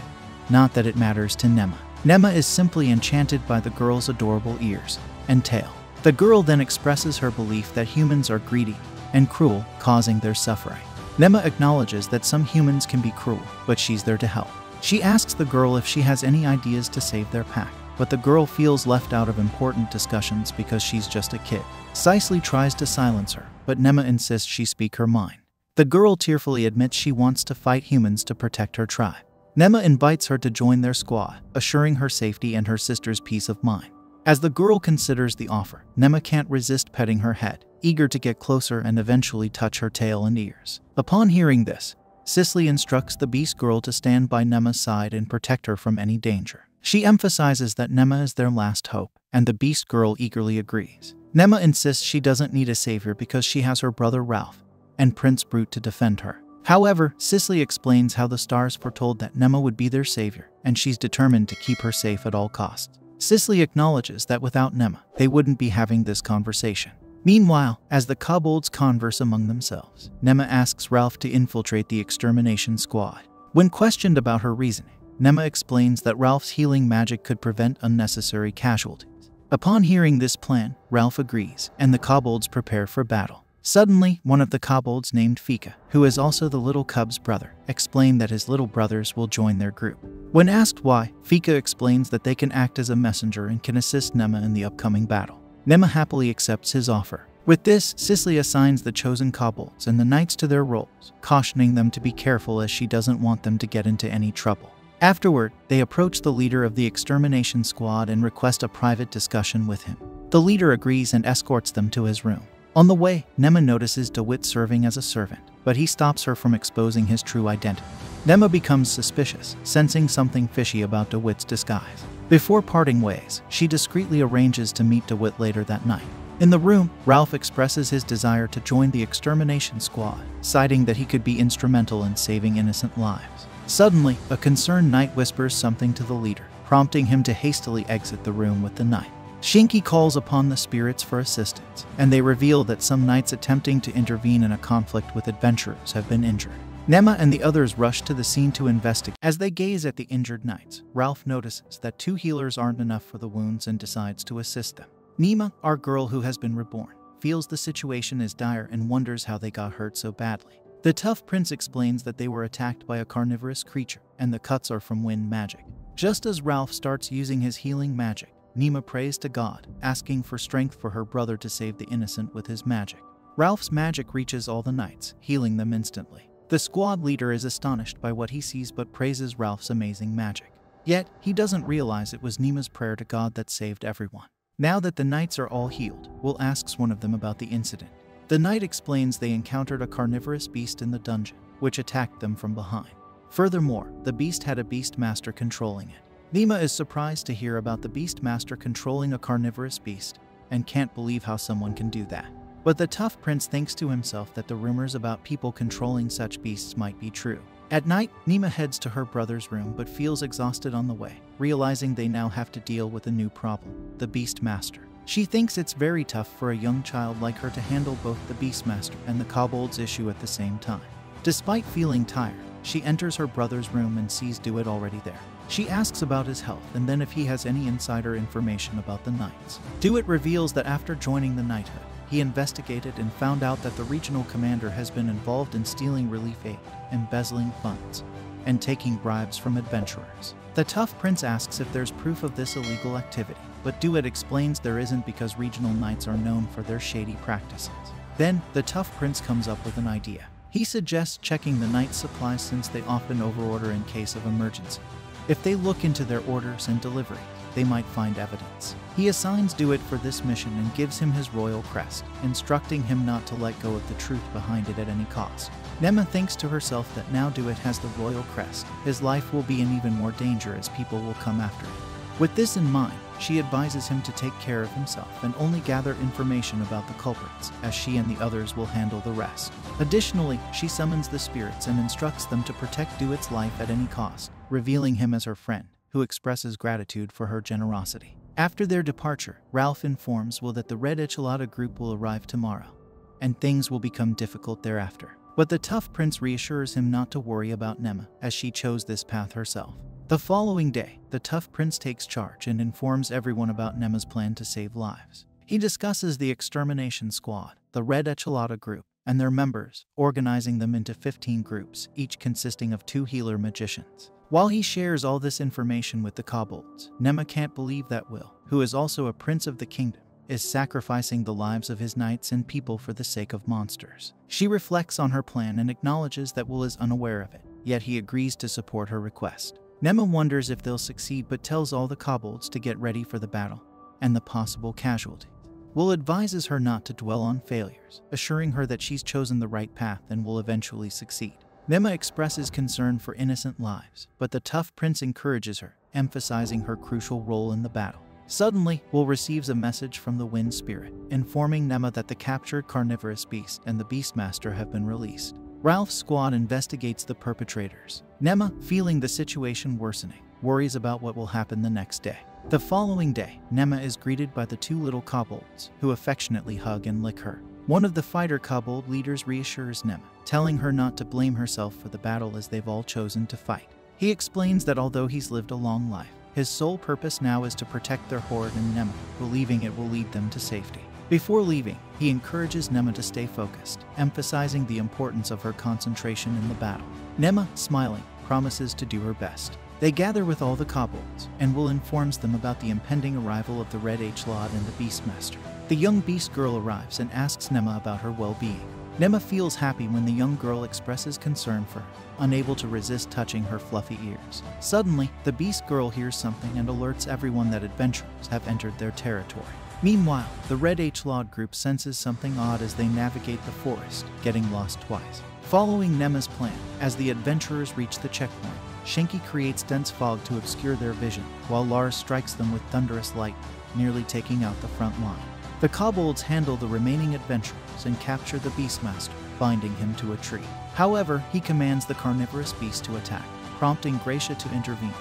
Not that it matters to Néma. Néma is simply enchanted by the girl's adorable ears and tail. The girl then expresses her belief that humans are greedy and cruel, causing their suffering. Néma acknowledges that some humans can be cruel, but she's there to help. She asks the girl if she has any ideas to save their pack, but the girl feels left out of important discussions because she's just a kid. Cicely tries to silence her, but Néma insists she speak her mind. The girl tearfully admits she wants to fight humans to protect her tribe. Néma invites her to join their squad, assuring her safety and her sister's peace of mind. As the girl considers the offer, Néma can't resist petting her head, eager to get closer and eventually touch her tail and ears. Upon hearing this, Cicely instructs the Beast Girl to stand by Néma's side and protect her from any danger. She emphasizes that Néma is their last hope, and the Beast Girl eagerly agrees. Néma insists she doesn't need a savior because she has her brother Ralph and Prince Brute to defend her. However, Cicely explains how the stars foretold that Néma would be their savior, and she's determined to keep her safe at all costs. Cicely acknowledges that without Néma, they wouldn't be having this conversation. Meanwhile, as the kobolds converse among themselves, Néma asks Ralph to infiltrate the extermination squad. When questioned about her reasoning, Néma explains that Ralph's healing magic could prevent unnecessary casualties. Upon hearing this plan, Ralph agrees, and the kobolds prepare for battle. Suddenly, one of the kobolds named Fika, who is also the little cub's brother, explained that his little brothers will join their group. When asked why, Fika explains that they can act as a messenger and can assist Néma in the upcoming battle. Néma happily accepts his offer. With this, Cicely assigns the chosen kobolds and the knights to their roles, cautioning them to be careful as she doesn't want them to get into any trouble. Afterward, they approach the leader of the extermination squad and request a private discussion with him. The leader agrees and escorts them to his room. On the way, Néma notices DeWitt serving as a servant, but he stops her from exposing his true identity. Néma becomes suspicious, sensing something fishy about DeWitt's disguise. Before parting ways, she discreetly arranges to meet DeWitt later that night. In the room, Ralph expresses his desire to join the extermination squad, citing that he could be instrumental in saving innocent lives. Suddenly, a concerned knight whispers something to the leader, prompting him to hastily exit the room with the knight. Shinki calls upon the spirits for assistance, and they reveal that some knights attempting to intervene in a conflict with adventurers have been injured. Néma and the others rush to the scene to investigate. As they gaze at the injured knights, Ralph notices that 2 healers aren't enough for the wounds and decides to assist them. Néma, our girl who has been reborn, feels the situation is dire and wonders how they got hurt so badly. The tough prince explains that they were attacked by a carnivorous creature, and the cuts are from wind magic. Just as Ralph starts using his healing magic, Néma prays to God, asking for strength for her brother to save the innocent with his magic. Ralph's magic reaches all the knights, healing them instantly. The squad leader is astonished by what he sees but praises Ralph's amazing magic. Yet, he doesn't realize it was Néma's prayer to God that saved everyone. Now that the knights are all healed, Will asks one of them about the incident. The knight explains they encountered a carnivorous beast in the dungeon, which attacked them from behind. Furthermore, the beast had a beast master controlling it. Néma is surprised to hear about the beast master controlling a carnivorous beast, and can't believe how someone can do that. But the tough prince thinks to himself that the rumors about people controlling such beasts might be true. At night, Néma heads to her brother's room but feels exhausted on the way, realizing they now have to deal with a new problem, the beast master. She thinks it's very tough for a young child like her to handle both the beast master and the kobold's issue at the same time. Despite feeling tired, she enters her brother's room and sees DeWitt already there. She asks about his health and then if he has any insider information about the knights. DeWitt reveals that after joining the knighthood, he investigated and found out that the regional commander has been involved in stealing relief aid, embezzling funds, and taking bribes from adventurers. The tough prince asks if there's proof of this illegal activity, but Duet explains there isn't because regional knights are known for their shady practices. Then, the tough prince comes up with an idea. He suggests checking the knight's supplies since they often overorder in case of emergency. If they look into their orders and deliveries, they might find evidence. He assigns Duet for this mission and gives him his royal crest, instructing him not to let go of the truth behind it at any cost. Néma thinks to herself that now Duet has the royal crest, his life will be in even more danger as people will come after him. With this in mind, she advises him to take care of himself and only gather information about the culprits, as she and the others will handle the rest. Additionally, she summons the spirits and instructs them to protect Duet's life at any cost, revealing him as her friend, who expresses gratitude for her generosity. After their departure, Ralph informs Will that the Red Enchilada group will arrive tomorrow, and things will become difficult thereafter. But the tough prince reassures him not to worry about Néma, as she chose this path herself. The following day, the tough prince takes charge and informs everyone about Néma's plan to save lives. He discusses the extermination squad, the Red Enchilada group, and their members, organizing them into 15 groups, each consisting of 2 healer magicians. While he shares all this information with the kobolds, Néma can't believe that Will, who is also a prince of the kingdom, is sacrificing the lives of his knights and people for the sake of monsters. She reflects on her plan and acknowledges that Will is unaware of it, yet he agrees to support her request. Néma wonders if they'll succeed but tells all the kobolds to get ready for the battle and the possible casualties. Will advises her not to dwell on failures, assuring her that she's chosen the right path and will eventually succeed. Néma expresses concern for innocent lives, but the tough prince encourages her, emphasizing her crucial role in the battle. Suddenly, Will receives a message from the Wind Spirit, informing Néma that the captured carnivorous beast and the Beastmaster have been released. Ralph's squad investigates the perpetrators. Néma, feeling the situation worsening, worries about what will happen the next day. The following day, Néma is greeted by the 2 little kobolds, who affectionately hug and lick her. One of the fighter kobold leaders reassures Néma, telling her not to blame herself for the battle as they've all chosen to fight. He explains that although he's lived a long life, his sole purpose now is to protect their horde and Néma, believing it will lead them to safety. Before leaving, he encourages Néma to stay focused, emphasizing the importance of her concentration in the battle. Néma, smiling, promises to do her best. They gather with all the kobolds, and Will informs them about the impending arrival of the Red Enchilada and the Beastmaster. The young beast girl arrives and asks Néma about her well-being. Néma feels happy when the young girl expresses concern for her, unable to resist touching her fluffy ears. Suddenly, the beast girl hears something and alerts everyone that adventurers have entered their territory. Meanwhile, the Red Enchilada group senses something odd as they navigate the forest, getting lost twice. Following Néma's plan, as the adventurers reach the checkpoint, Shinki creates dense fog to obscure their vision, while Lars strikes them with thunderous lightning, nearly taking out the front line. The kobolds handle the remaining adventurers and capture the Beastmaster, binding him to a tree. However, he commands the carnivorous beast to attack, prompting Gracia to intervene,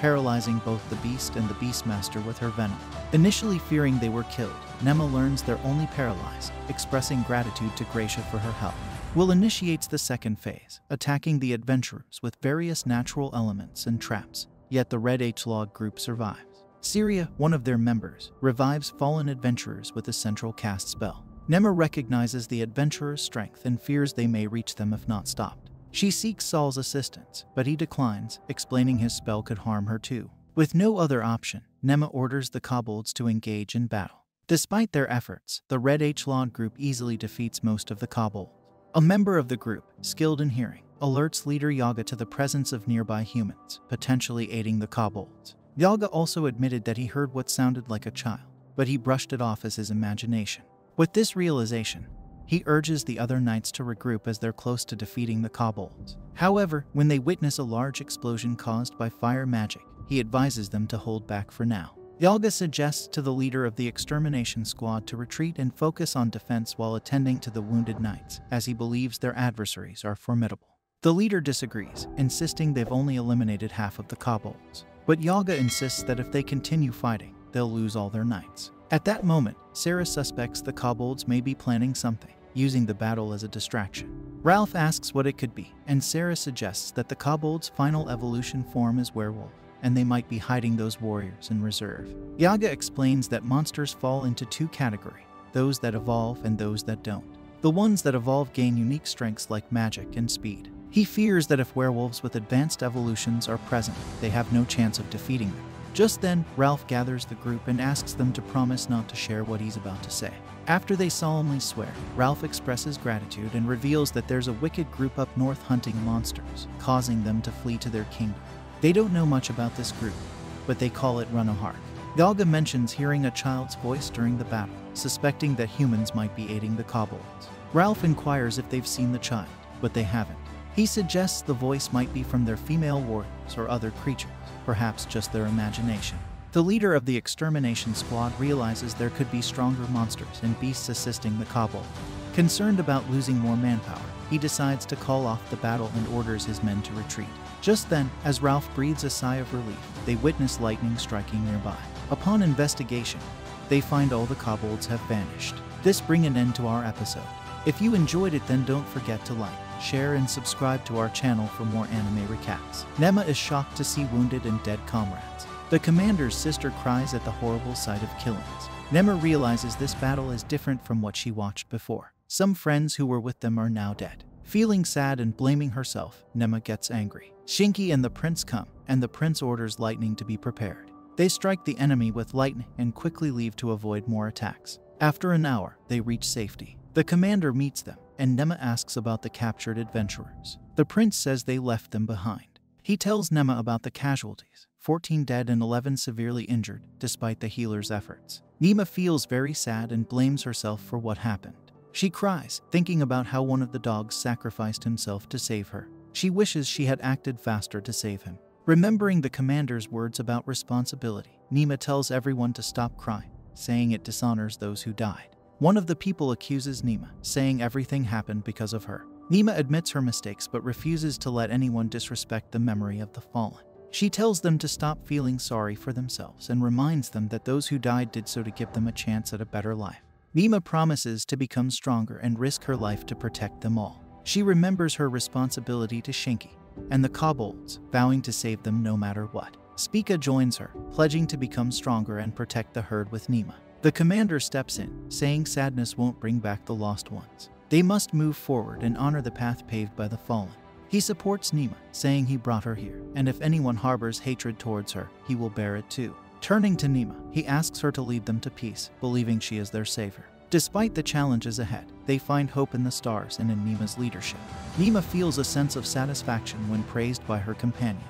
paralyzing both the beast and the Beastmaster with her venom. Initially fearing they were killed, Néma learns they're only paralyzed, expressing gratitude to Gracia for her help. Will initiates the second phase, attacking the adventurers with various natural elements and traps, yet the Red Enchilada group survives. Syria, one of their members, revives fallen adventurers with a central cast spell. Néma recognizes the adventurers' strength and fears they may reach them if not stopped. She seeks Saul's assistance, but he declines, explaining his spell could harm her too. With no other option, Néma orders the kobolds to engage in battle. Despite their efforts, the Red Enchilada group easily defeats most of the kobolds. A member of the group, skilled in hearing, alerts leader Yaga to the presence of nearby humans, potentially aiding the kobolds. Yaga also admitted that he heard what sounded like a child, but he brushed it off as his imagination. With this realization, he urges the other knights to regroup as they're close to defeating the kobolds. However, when they witness a large explosion caused by fire magic, he advises them to hold back for now. Yaga suggests to the leader of the extermination squad to retreat and focus on defense while attending to the wounded knights, as he believes their adversaries are formidable. The leader disagrees, insisting they've only eliminated half of the kobolds. But Yaga insists that if they continue fighting, they'll lose all their knights. At that moment, Sarah suspects the kobolds may be planning something, using the battle as a distraction. Ralph asks what it could be, and Sarah suggests that the kobolds' final evolution form is werewolf, and they might be hiding those warriors in reserve. Yaga explains that monsters fall into 2 categories, those that evolve and those that don't. The ones that evolve gain unique strengths like magic and speed. He fears that if werewolves with advanced evolutions are present, they have no chance of defeating them. Just then, Ralph gathers the group and asks them to promise not to share what he's about to say. After they solemnly swear, Ralph expresses gratitude and reveals that there's a wicked group up north hunting monsters, causing them to flee to their kingdom. They don't know much about this group, but they call it Runohark. Galga mentions hearing a child's voice during the battle, suspecting that humans might be aiding the kobolds. Ralph inquires if they've seen the child, but they haven't. He suggests the voice might be from their female warriors or other creatures, perhaps just their imagination. The leader of the extermination squad realizes there could be stronger monsters and beasts assisting the kobold. Concerned about losing more manpower, he decides to call off the battle and orders his men to retreat. Just then, as Ralph breathes a sigh of relief, they witness lightning striking nearby. Upon investigation, they find all the kobolds have vanished. This brings an end to our episode. If you enjoyed it, then don't forget to like, share and subscribe to our channel for more anime recaps. Néma is shocked to see wounded and dead comrades. The commander's sister cries at the horrible sight of killings. Néma realizes this battle is different from what she watched before. Some friends who were with them are now dead. Feeling sad and blaming herself, Néma gets angry. Shinki and the prince come, and the prince orders lightning to be prepared. They strike the enemy with lightning and quickly leave to avoid more attacks. After an hour, they reach safety. The commander meets them, and Néma asks about the captured adventurers. The prince says they left them behind. He tells Néma about the casualties, 14 dead and 11 severely injured, despite the healer's efforts. Néma feels very sad and blames herself for what happened. She cries, thinking about how one of the dogs sacrificed himself to save her. She wishes she had acted faster to save him. Remembering the commander's words about responsibility, Néma tells everyone to stop crying, saying it dishonors those who died. One of the people accuses Néma, saying everything happened because of her. Néma admits her mistakes but refuses to let anyone disrespect the memory of the fallen. She tells them to stop feeling sorry for themselves and reminds them that those who died did so to give them a chance at a better life. Néma promises to become stronger and risk her life to protect them all. She remembers her responsibility to Shinki and the kobolds, vowing to save them no matter what. Spica joins her, pledging to become stronger and protect the herd with Néma. The commander steps in, saying sadness won't bring back the lost ones. They must move forward and honor the path paved by the fallen. He supports Néma, saying he brought her here, and if anyone harbors hatred towards her, he will bear it too. Turning to Néma, he asks her to lead them to peace, believing she is their savior. Despite the challenges ahead, they find hope in the stars and in Néma's leadership. Néma feels a sense of satisfaction when praised by her companions.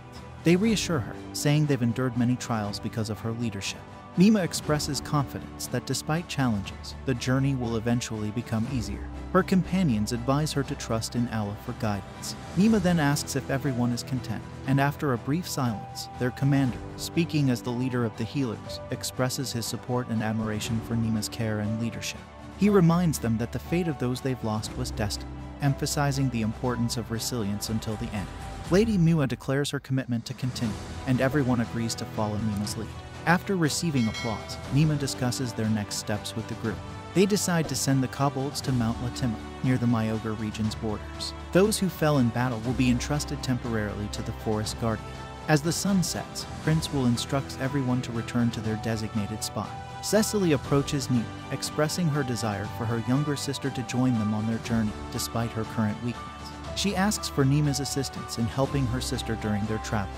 They reassure her, saying they've endured many trials because of her leadership. Néma expresses confidence that despite challenges, the journey will eventually become easier. Her companions advise her to trust in Allah for guidance. Néma then asks if everyone is content, and after a brief silence, their commander, speaking as the leader of the healers, expresses his support and admiration for Néma's care and leadership. He reminds them that the fate of those they've lost was destined, emphasizing the importance of resilience until the end. Lady Mua declares her commitment to continue, and everyone agrees to follow Néma's lead. After receiving applause, Néma discusses their next steps with the group. They decide to send the kobolds to Mount Latima, near the Myoga region's borders. Those who fell in battle will be entrusted temporarily to the Forest Guardian. As the sun sets, Prince will instruct everyone to return to their designated spot. Cecily approaches Néma, expressing her desire for her younger sister to join them on their journey, despite her current weakness. She asks for Néma's assistance in helping her sister during their travel.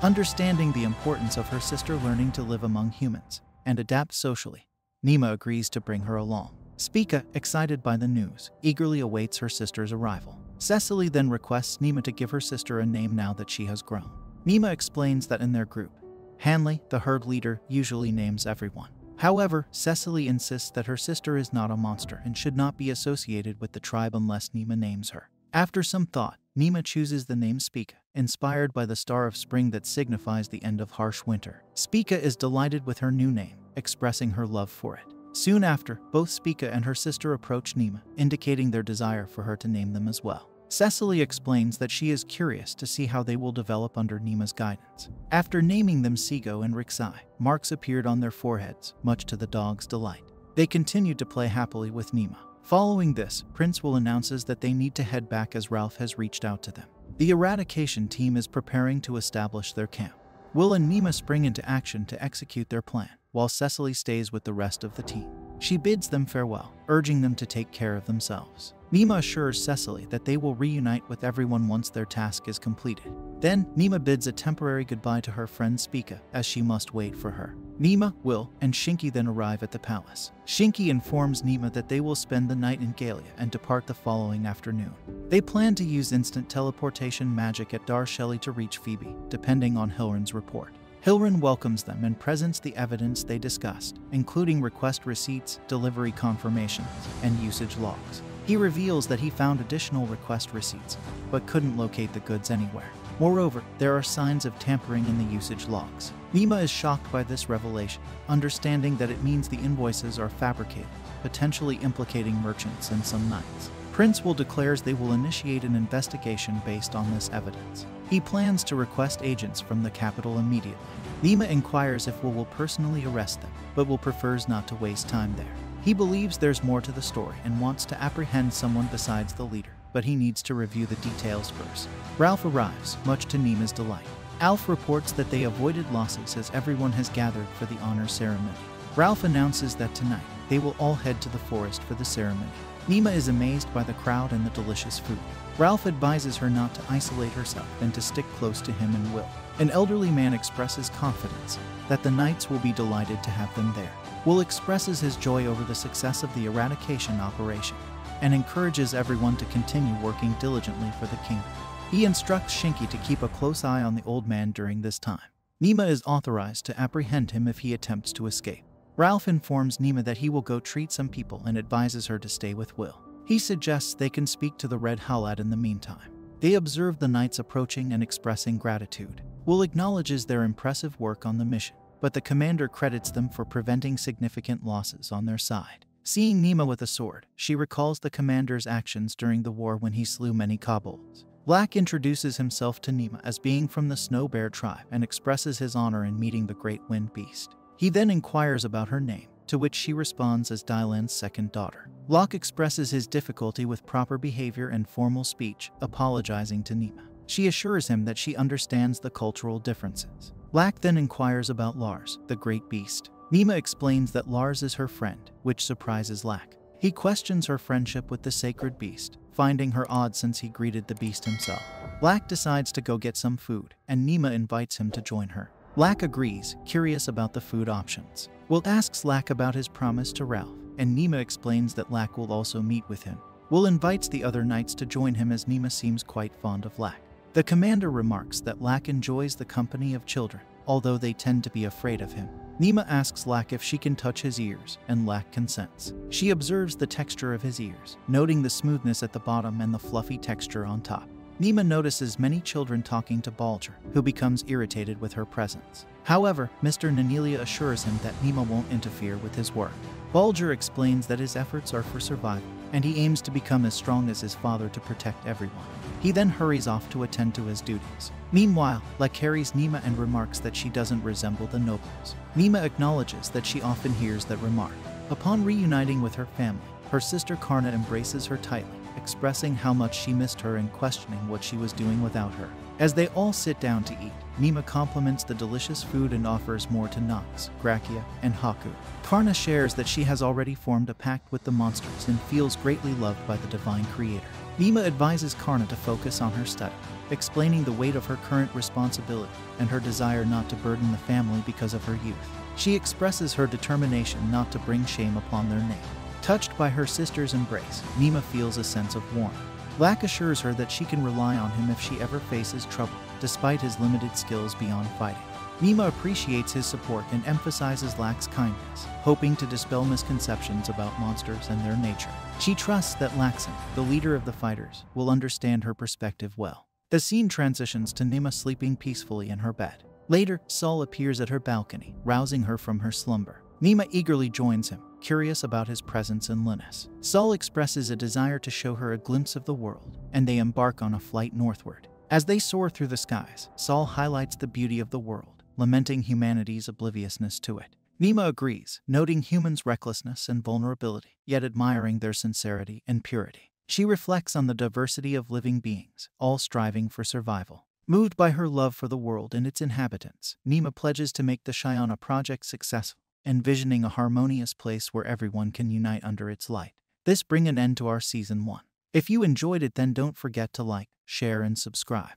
Understanding the importance of her sister learning to live among humans and adapt socially, Néma agrees to bring her along. Spica, excited by the news, eagerly awaits her sister's arrival. Cecily then requests Néma to give her sister a name now that she has grown. Néma explains that in their group, Hanley, the herd leader, usually names everyone. However, Cecily insists that her sister is not a monster and should not be associated with the tribe unless Néma names her. After some thought, Néma chooses the name Spica, inspired by the star of spring that signifies the end of harsh winter. Spica is delighted with her new name, expressing her love for it. Soon after, both Spica and her sister approach Néma, indicating their desire for her to name them as well. Cecily explains that she is curious to see how they will develop under Néma's guidance. After naming them Seago and Rixai, marks appeared on their foreheads, much to the dog's delight. They continued to play happily with Néma. Following this, Prince will announces that they need to head back as Ralph has reached out to them. The eradication team is preparing to establish their camp. Will and Néma spring into action to execute their plan, while Cecily stays with the rest of the team. She bids them farewell, urging them to take care of themselves. Néma assures Cecily that they will reunite with everyone once their task is completed. Then, Néma bids a temporary goodbye to her friend Spica, as she must wait for her. Néma, Will, and Shinki then arrive at the palace. Shinki informs Néma that they will spend the night in Galia and depart the following afternoon. They plan to use instant teleportation magic at Darsheli to reach Phoebe, depending on Hilren's report. Hilren welcomes them and presents the evidence they discussed, including request receipts, delivery confirmations, and usage logs. He reveals that he found additional request receipts, but couldn't locate the goods anywhere. Moreover, there are signs of tampering in the usage logs. Néma is shocked by this revelation, understanding that it means the invoices are fabricated, potentially implicating merchants and some knights. Prince Will declares they will initiate an investigation based on this evidence. He plans to request agents from the capital immediately. Néma inquires if Will personally arrest them, but Will prefers not to waste time there. He believes there's more to the story and wants to apprehend someone besides the leader, but he needs to review the details first. Ralph arrives, much to Néma's delight. Alf reports that they avoided losses as everyone has gathered for the honor ceremony. Ralph announces that tonight, they will all head to the forest for the ceremony. Néma is amazed by the crowd and the delicious food. Ralph advises her not to isolate herself and to stick close to him and Will. An elderly man expresses confidence that the knights will be delighted to have them there. Will expresses his joy over the success of the eradication operation and encourages everyone to continue working diligently for the kingdom. He instructs Shinki to keep a close eye on the old man during this time. Néma is authorized to apprehend him if he attempts to escape. Ralph informs Néma that he will go treat some people and advises her to stay with Will. He suggests they can speak to the Red Howlad in the meantime. They observe the knights approaching and expressing gratitude. Will acknowledges their impressive work on the mission, but the commander credits them for preventing significant losses on their side. Seeing Néma with a sword, she recalls the commander's actions during the war when he slew many kobolds. Black introduces himself to Néma as being from the Snow Bear tribe and expresses his honor in meeting the Great Wind Beast. He then inquires about her name, to which she responds as Dylan's second daughter. Locke expresses his difficulty with proper behavior and formal speech, apologizing to Néma. She assures him that she understands the cultural differences. Black then inquires about Lars, the great beast. Néma explains that Lars is her friend, which surprises Lack. He questions her friendship with the sacred beast, finding her odd since he greeted the beast himself. Lack decides to go get some food, and Néma invites him to join her. Lack agrees, curious about the food options. Will asks Lack about his promise to Ralph, and Néma explains that Lack will also meet with him. Will invites the other knights to join him as Néma seems quite fond of Lack. The commander remarks that Lack enjoys the company of children, although they tend to be afraid of him. Néma asks Lack if she can touch his ears, and Lack consents. She observes the texture of his ears, noting the smoothness at the bottom and the fluffy texture on top. Néma notices many children talking to Balger, who becomes irritated with her presence. However, Mr. Nanelia assures him that Néma won't interfere with his work. Balger explains that his efforts are for survival, and he aims to become as strong as his father to protect everyone. He then hurries off to attend to his duties. Meanwhile, Lack carries Néma and remarks that she doesn't resemble the nobles. Néma acknowledges that she often hears that remark. Upon reuniting with her family, her sister Karna embraces her tightly, expressing how much she missed her and questioning what she was doing without her. As they all sit down to eat, Néma compliments the delicious food and offers more to Nox, Gracia, and Haku. Karna shares that she has already formed a pact with the monsters and feels greatly loved by the divine creator. Néma advises Karna to focus on her study, explaining the weight of her current responsibility and her desire not to burden the family because of her youth. She expresses her determination not to bring shame upon their name. Touched by her sister's embrace, Néma feels a sense of warmth. Lack assures her that she can rely on him if she ever faces trouble, despite his limited skills beyond fighting. Néma appreciates his support and emphasizes Lack's kindness, hoping to dispel misconceptions about monsters and their nature. She trusts that Laxon, the leader of the fighters, will understand her perspective well. The scene transitions to Néma sleeping peacefully in her bed. Later, Saul appears at her balcony, rousing her from her slumber. Néma eagerly joins him, curious about his presence in Linus. Saul expresses a desire to show her a glimpse of the world, and they embark on a flight northward. As they soar through the skies, Saul highlights the beauty of the world, lamenting humanity's obliviousness to it. Néma agrees, noting humans' recklessness and vulnerability, yet admiring their sincerity and purity. She reflects on the diversity of living beings, all striving for survival. Moved by her love for the world and its inhabitants, Néma pledges to make the Shiana project successful, envisioning a harmonious place where everyone can unite under its light. This brings an end to our Season 1. If you enjoyed it, then don't forget to like, share, and subscribe.